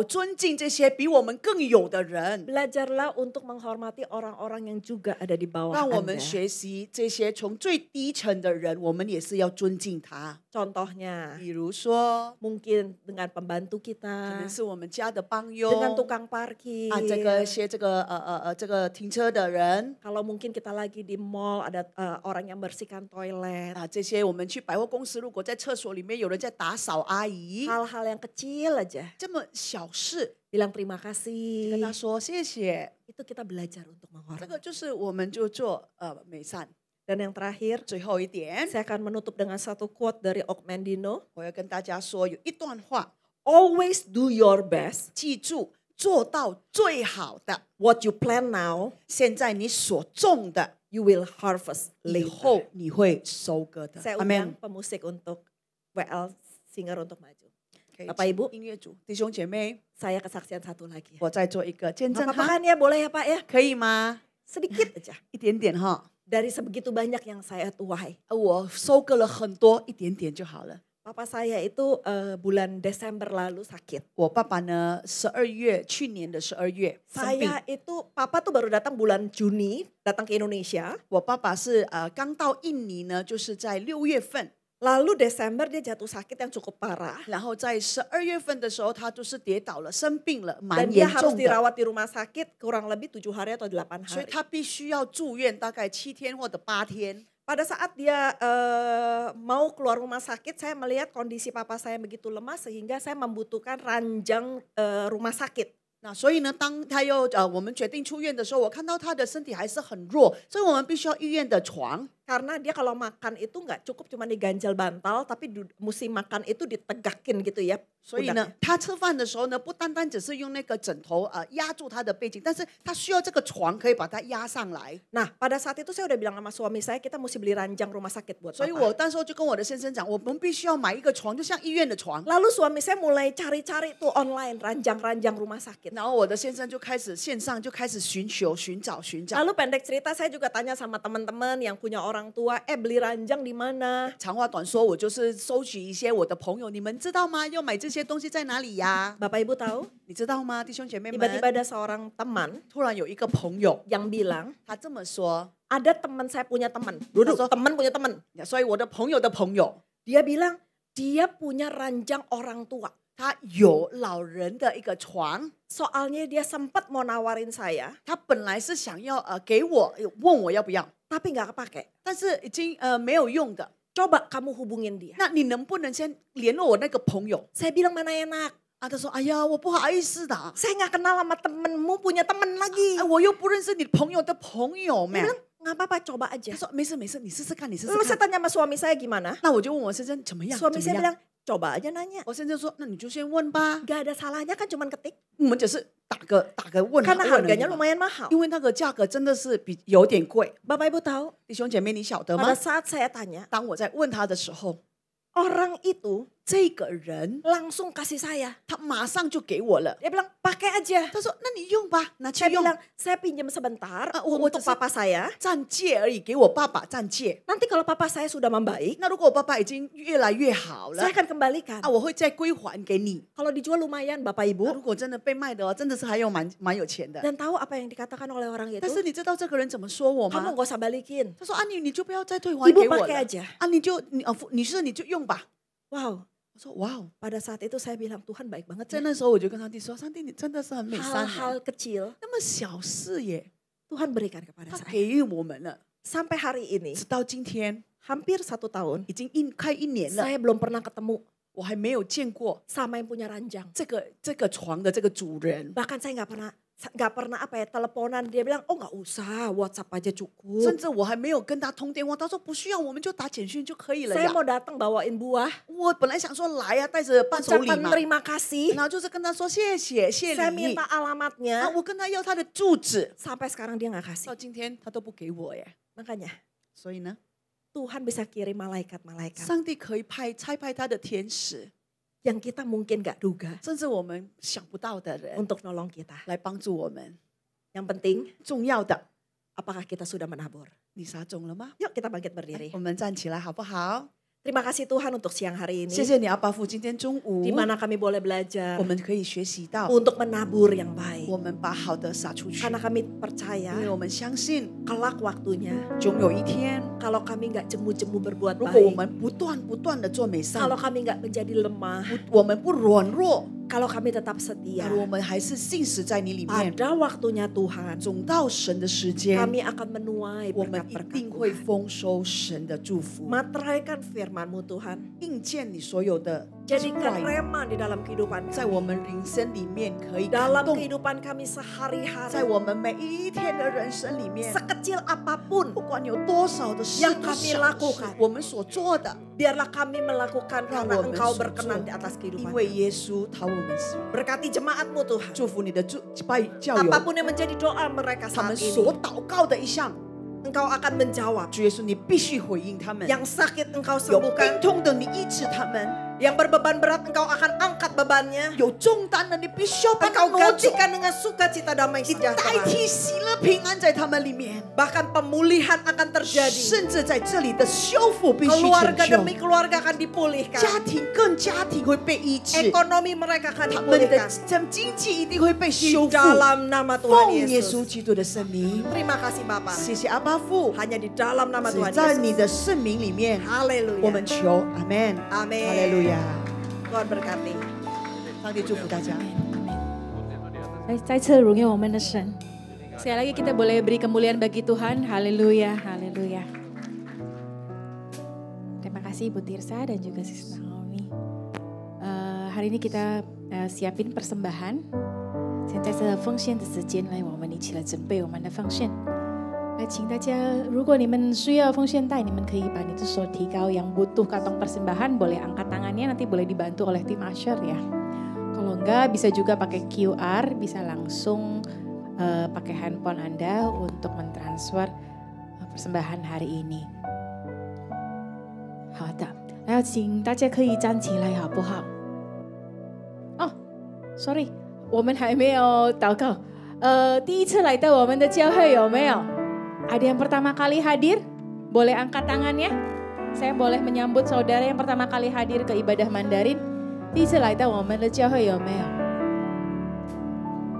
尊敬这些比我们更有的人。 Belajarlah untuk menghormati orang-orang yang juga ada di bawah 让我们 Anda. 学习这些从最低层的人，我们也是要尊敬他。 Contohnya, 比如说， mungkin dengan pembantu 可 kita, 能是我们家的帮佣 dengan tukang parkir. 这个停车的人 Kalau mungkin kita lagi di mall ada orang yang bersihkan toilet. 这些我们去百货公司，如果在厕所里面有人在打扫，阿姨， Hal-hal yang kecil aja. 这么小事， Bilang terima 跟 kasih. 他说谢谢， Itu kita belajar untuk 这 menghormati. 个就是我们就做美善。 Dan yang terakhir, 最后一点， saya akan menutup dengan satu quote dari Og Mandino. 我要跟大家说，有一段话， Always do your best. 记住，做到最好的。 What you plan now, 现在你所种的， you will harvest 以 later. 后你会收割的。 Saya 阿 undang 门。 pemusik untuk WL Singer untuk maju. 可以 Bapak Ibu, 音乐组弟兄姐妹， saya kesaksian satu lagi. 我再做一个见 Gak 证 apa-apa 哈， kan ya, boleh ya Pak ya? 可以吗？ Sedikit aja. 一点点哈， Dari sebegitu banyak yang saya tuai. 我收割了很多，一点点就好了。 Papa saya itu bulan Desember lalu sakit. 我爸爸呢，12月去年的12月生病。 Saya itu, Papa tuh baru datang bulan Juni, datang ke Indonesia. 我爸爸是刚到印尼呢，就是在6月份， Lalu Desember dia jatuh sakit yang cukup parah. 然后在12月份的时候，他就是跌倒了，生病了， Dan 蛮 dia 严 harus 重的， dirawat di rumah sakit kurang lebih 7 hari atau 8所以 hari. 他必须要住院，大概7天或者8天。 Pada saat dia mau keluar rumah sakit, saya melihat kondisi papa saya begitu lemah sehingga saya membutuhkan ranjang rumah sakit. 那所以呢，当他又我们决定出院的时候，我看到他的身体还是很弱，所以我们必须要医院的床。 Karena dia kalau makan itu nggak cukup cuma diganjal bantal, tapi mesti makan itu ditegakin gitu ya. 所以呢，他吃饭的时候呢，不单单只是用那个枕头压住他的背景，但是他需要这个床可以把它压上来。 Nah, pada saat itu saya udah bilang sama suami saya, kita mesti beli ranjang rumah sakit buat 所以 papa. 我那时候就跟我的先生讲，我们必须要买一个床，就像医院的床。 Lalu suami saya mulai cari-cari tuh online ranjang-ranjang rumah sakit. 然后我的先生就开始线上就开始寻找。 Lalu pendek cerita saya juga tanya sama teman-teman yang punya orang tua, beli ranjang di mana? 长话短说，我就是收集一些我的朋友，你们知道吗？要买这些东西在哪里呀？ Bapak Ibu tahu? 你知道吗，弟兄姐妹们？ Tiba-tiba ada seorang teman 突然有一个朋友 yang bilang, 他这么说， ada teman saya punya teman. Duduk, teman punya teman. 所以我的朋友的朋友， Dia bilang, dia punya ranjang orang tua. 他有老人的一个床， Soalnya dia sempat mau nawarin saya, 他本来是想要给我问我要不要， tapi nggak kepake. 但是已经没有用的。 Coba kamu hubungin dia. 那你能不能先联络我那个朋友？ Saya bilang mana enak. 他说：“哎呀，我不好意思的， Saya nggak kenal sama temenmu punya temen lagi. 我又不认识你朋友的朋友 Dia 们。 bilang, nggak apa-apa, coba aja. 他说：“没事，你试试看，你试试 Lalu saya 看。 tanya sama suami saya gimana? ”那我就问我先生怎么样？ Suami 怎 saya 么样？ bilang, coba aja nanya. 我先生说：“那你就先问吧。 Gak ada salahnya kan cuman ketik. 我们只是打个问， Karena 问而已 harganya 嘛 lumayan mahal. 因为那个价格真的是有点贵。 Bapak Ibu tahu, 弟兄姐妹，你晓得吗 pada？saat saya tanya, 当我在问他的时候， orang itu 这个人 langsung kasih saya. 他马上就给我了。 Dia bilang pakai aja. 他说：“那你用吧，拿去 Saya 用。 bilang saya pinjam sebentar 我 untuk 只是 papa saya. 暂借而已，给我爸爸暂借。 Nanti kalau papa saya sudah membaik, 那如果我爸爸已经越来越好了 saya，akan kembalikan. 我会再归还给你。 Kalau dijual lumayan Bapak 那 Ibu. 如果真的被卖的话，真的是还有蛮有钱的。 Dan tahu apa yang dikatakan oleh orang itu? 但是你知道这个人怎么说我 Kamu 吗？ gak usah balikin. 他说：“啊，你就不要再退还给 Ibu 我 pakai 了 aja. 啊，你就用吧。” Wow. 我说：“哇哦！ Pada saat itu saya bilang Tuhan baik banget 在 ya. 那时候我就跟上帝说：上帝，你真的是很美善耶， Hal-hal kecil 那么小事耶， Tuhan berikan kepada 他 saya. 给予我们了。 Sampai hari ini 直到今天， hampir 1 tahun 已经快1年了， saya belum pernah ketemu 我还没有见过 sama yang punya ranjang. 这个床的这个主人。 Bahkan saya nggak pernah apa ya teleponan. Dia bilang oh nggak usah WhatsApp aja 甚 cukup. 至我还没有跟他通电话，他说不需要，我们就打简讯就可以了 Saya 呀。 mau datang bawain buah. 我本来想说来呀，带着伴手礼 Ucapan 嘛， terima kasih. 然后就是跟他说谢谢 Saya 礼 minta。alamatnya. 我跟他要他的住址， Sampai sekarang dia nggak 到 kasih. 今天他都不给我耶。 Makanya 所以呢， Tuhan bisa kirim malaikat-malaikat 上帝可以差派他的天使， yang kita mungkin nggak duga 甚至我们想不到的人 untuk nolong kita. 来帮助我们。 Yang penting 重要的， apakah kita sudah menabur? 你撒种了吗？ Yuk kita bangkit berdiri. 我们站起来好不好？ Terima kasih Tuhan untuk siang hari 谢 ini. 谢你，阿爸父，今天中午 Di mana kami boleh belajar 我们可以学习到， untuk menabur yang baik. 我们把好的撒出去， Karena kami percaya 因为我们相信， kelak waktunya 总有一天， kalau kami nggak jemu-jemu berbuat 如果我 baik, 们不断的做美善， kalau kami nggak menjadi lemah, 我们不软弱， kalau kami tetap setia, 我们还是信实在你里面， pada waktunya Tuhan, 总到神的时间， kami akan menuai 我们一 berkat-berkat 定会 Tuhan. 丰收神的祝福， Materaikan firman-Mu Tuhan. 应见你所有的 Jadikan 出来 rema di dalam kehidupan 在 kami. 我们人生里面可以 Dalam 感动， kehidupan kami sehari-hari, 在我们每一天的人生里面， sekecil apapun 不管有多少的事 yang 多 kami 小的事 lakukan 我们所做的， biarlah kami melakukan 让 karena 我们 Engkau 所 berkenan 做 di atas， 因 kehidupan 为 kami. 耶稣讨我们喜悦， Berkati jemaat-Mu Tuhan. 祝福你的教友， Apapun yang menjadi doa mereka 他们 saat 所 ini, 祷告的一项， Engkau akan menjawab. 主耶稣你必须回应他们， Yang sakit Engkau 有病 sembuhkan, 痛的你医治他们， yang berbeban berat Engkau akan angkat bebannya. 有重担的你必须要把它 Engkau 挪走， gantikan dengan sukacita damai 你代 sejahtera. 替喜乐平安在他们里面， Bahkan pemulihan akan terjadi. 甚至在这里的修复必须成 Keluarga 就， demi keluarga akan dipulihkan. 家庭会被医治， Ekonomi mereka akan 他们的 dipulihkan. 经济一定会被 Di 修复。 dalam nama Tuhan 奉耶稣 Yesus. 基督的圣名， Terima kasih Bapak. 谢谢阿爸父， Hanya di dalam nama 只 Tuhan 在你 Yesus. 的圣名里面， Haleluya. 我们求，阿门， Amin. 哈利路亚， Tuhan berkati. 上帝祝福大家。 再次荣耀我们的神。Sekali lagi kita boleh beri kemuliaan bagi Tuhan. Haleluya, haleluya. Terima kasih Ibu Tirsa dan juga Sis Naomi. Hari ini kita siapin persembahan. 现在是奉献的时间，来，我们一起来准备我们的奉献。来，请大家，如果你们需要奉献袋，你们可以把你的手提高。Yang butuh kantong persembahan boleh angkat tangannya, nanti boleh dibantu oleh tim usher ya. Kalau enggak bisa juga pakai QR, bisa langsung pakai handphone Anda untuk mentransfer persembahan hari ini. 好的，然后请大家可以站起来好不好？哦 ，sorry， 我们还没有祷告。第一次来到我们的教会有没有？ Ada yang pertama kali hadir? Boleh angkat tangannya? Saya boleh menyambut saudara yang pertama kali hadir ke ibadah Mandarin. 第一次来到我们的教会有没有？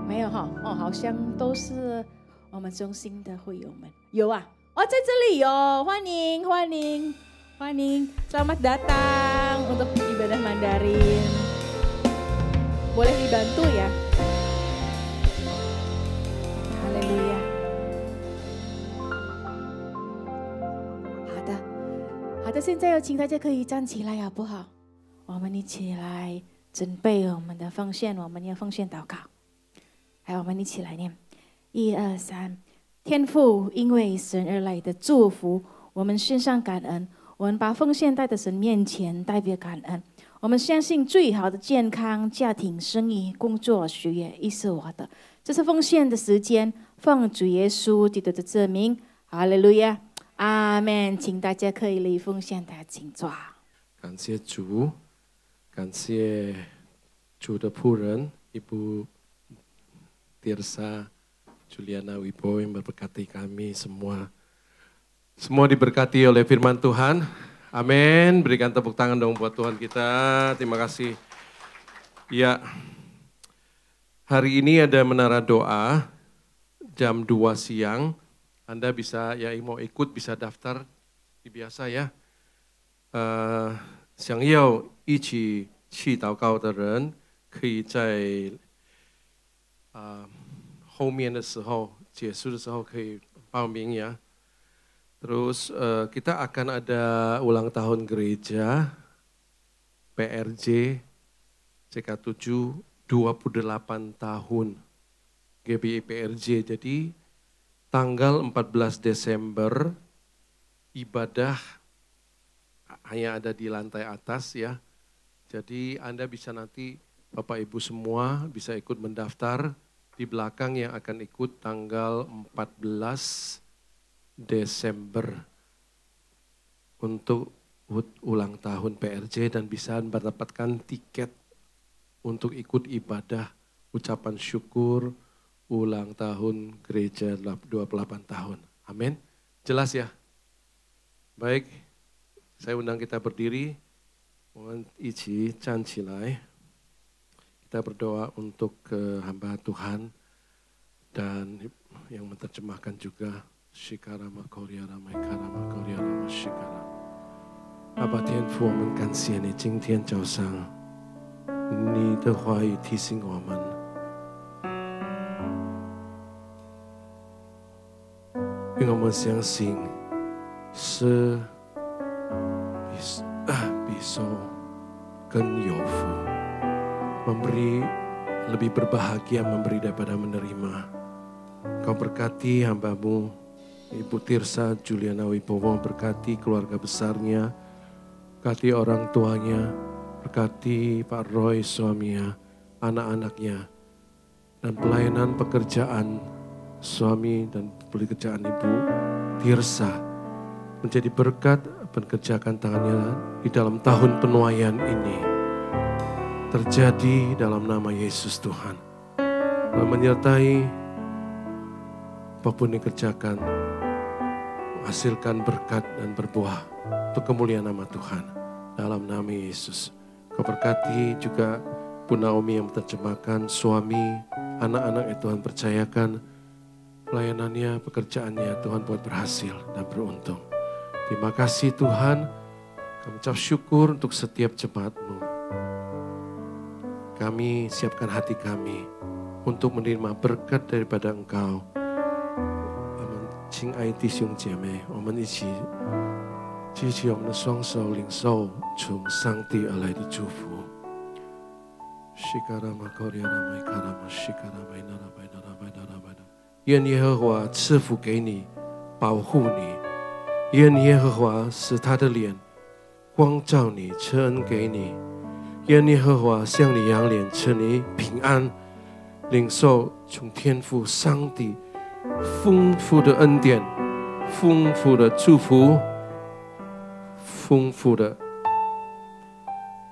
没有哈？哦，好像都是我们中心的会友们。有啊？哦，在这里有，欢迎欢迎欢迎， selamat datang untuk ibadah Mandarin. Boleh dibantu ya? Haleluya. 好的，好的，现在有请大家可以站起来好不好？ 我们一起来准备我们的奉献，我们要奉献祷告。来，我们一起来念：1、2、3。天父，因为神而来的祝福，我们献上感恩。我们把奉献带到神面前，代表感恩。我们相信最好的健康、家庭、生意、工作、学业，亦是我的。这是奉献的时间，奉主耶稣基督的证明。哈利路亚，阿门。请大家可以离奉献台请坐。 感谢主，感谢主的仆人Ibu Tirsa Juliana Wibowo yang memberkati kami semua. Semua diberkati oleh firman Tuhan. Amin. Berikan tepuk tangan dong buat Tuhan kita. Terima kasih. Ya, hari ini ada menara doa jam 2 siang. Anda bisa, ya mau ikut bisa daftar. Biasa ya. 想要一起去祷告的人，可以在后面的时候结束的时候可以报名ya. Terus kita akan ada ulang tahun gereja PRJ CK7 28 tahun GBI PRJ. Jadi tanggal 14 Desember ibadah hanya ada di lantai atas ya. Jadi Anda bisa nanti Bapak Ibu semua bisa ikut mendaftar di belakang yang akan ikut tanggal 14 Desember untuk ulang tahun PRJ dan bisa mendapatkan tiket untuk ikut ibadah ucapan syukur ulang tahun gereja 28 tahun. Amin. Jelas ya? Baik, saya undang kita berdiri. Mohon ichi站起来. Kita berdoa untuk hamba Tuhan dan yang menerjemahkan juga Shikarama Koryarama Ikarama Koryarama Shikara. 阿爸天父，我们感谢你，今天早上你的话语提醒我们，因为我们相信是比受更有福。Memberi lebih berbahagia memberi daripada menerima. Kau berkati hamba-Mu, Ibu Tirsa Juliana Wibowo, berkati keluarga besarnya, berkati orang tuanya, berkati Pak Roy suaminya, anak-anaknya, dan pelayanan pekerjaan suami dan pekerjaan Ibu Tirsa menjadi berkat pekerjaan tangannya di dalam tahun penuaian ini. Terjadi dalam nama Yesus Tuhan. Dan menyertai apapun yang dikerjakan, menghasilkan berkat dan berbuah untuk kemuliaan nama Tuhan. Dalam nama Yesus. Kau berkati juga Bu Naomi yang menerjemahkan suami, anak-anak yang Tuhan percayakan, pelayanannya, pekerjaannya Tuhan buat berhasil dan beruntung. Terima kasih Tuhan, kami ucap syukur untuk setiap jemaat-Mu. Kami siapkan hati kami untuk menerima berkat daripada Engkau. 亲爱弟兄姐妹，我们一起举起我们的双手，领受从上帝而来的祝福。愿耶和华赐福给你，保护你。愿耶和华使他的脸光照你，赐恩给你。愿耶和华向你扬脸，赐你平安。领受从天父上帝丰富的恩典，丰富的祝福，丰富的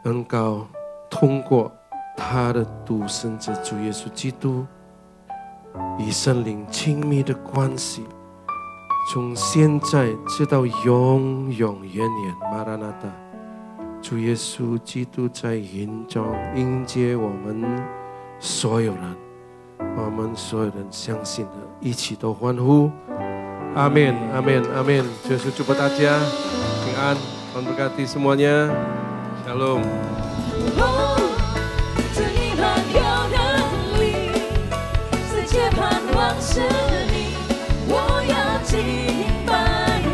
恩膏，通过他的独生子主耶稣基督，与圣灵亲密的关系，从现在直到永永远远。马拉纳达，主耶稣基督在云中迎接我们所有人，我们所有人相信的，一起都欢呼。阿们，阿们，阿们。主耶稣祝福大家平安，Tuhan berkati semuanya. Shalom. 这一轮有能力，世界盼望是你，我要敬拜你。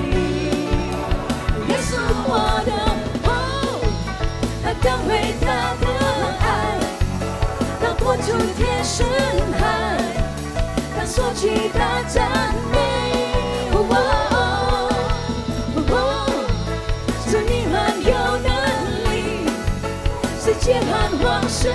耶稣我的他更伟大的爱，他过诸天深海，他所期待赞美。主你很有能力，世界盼望是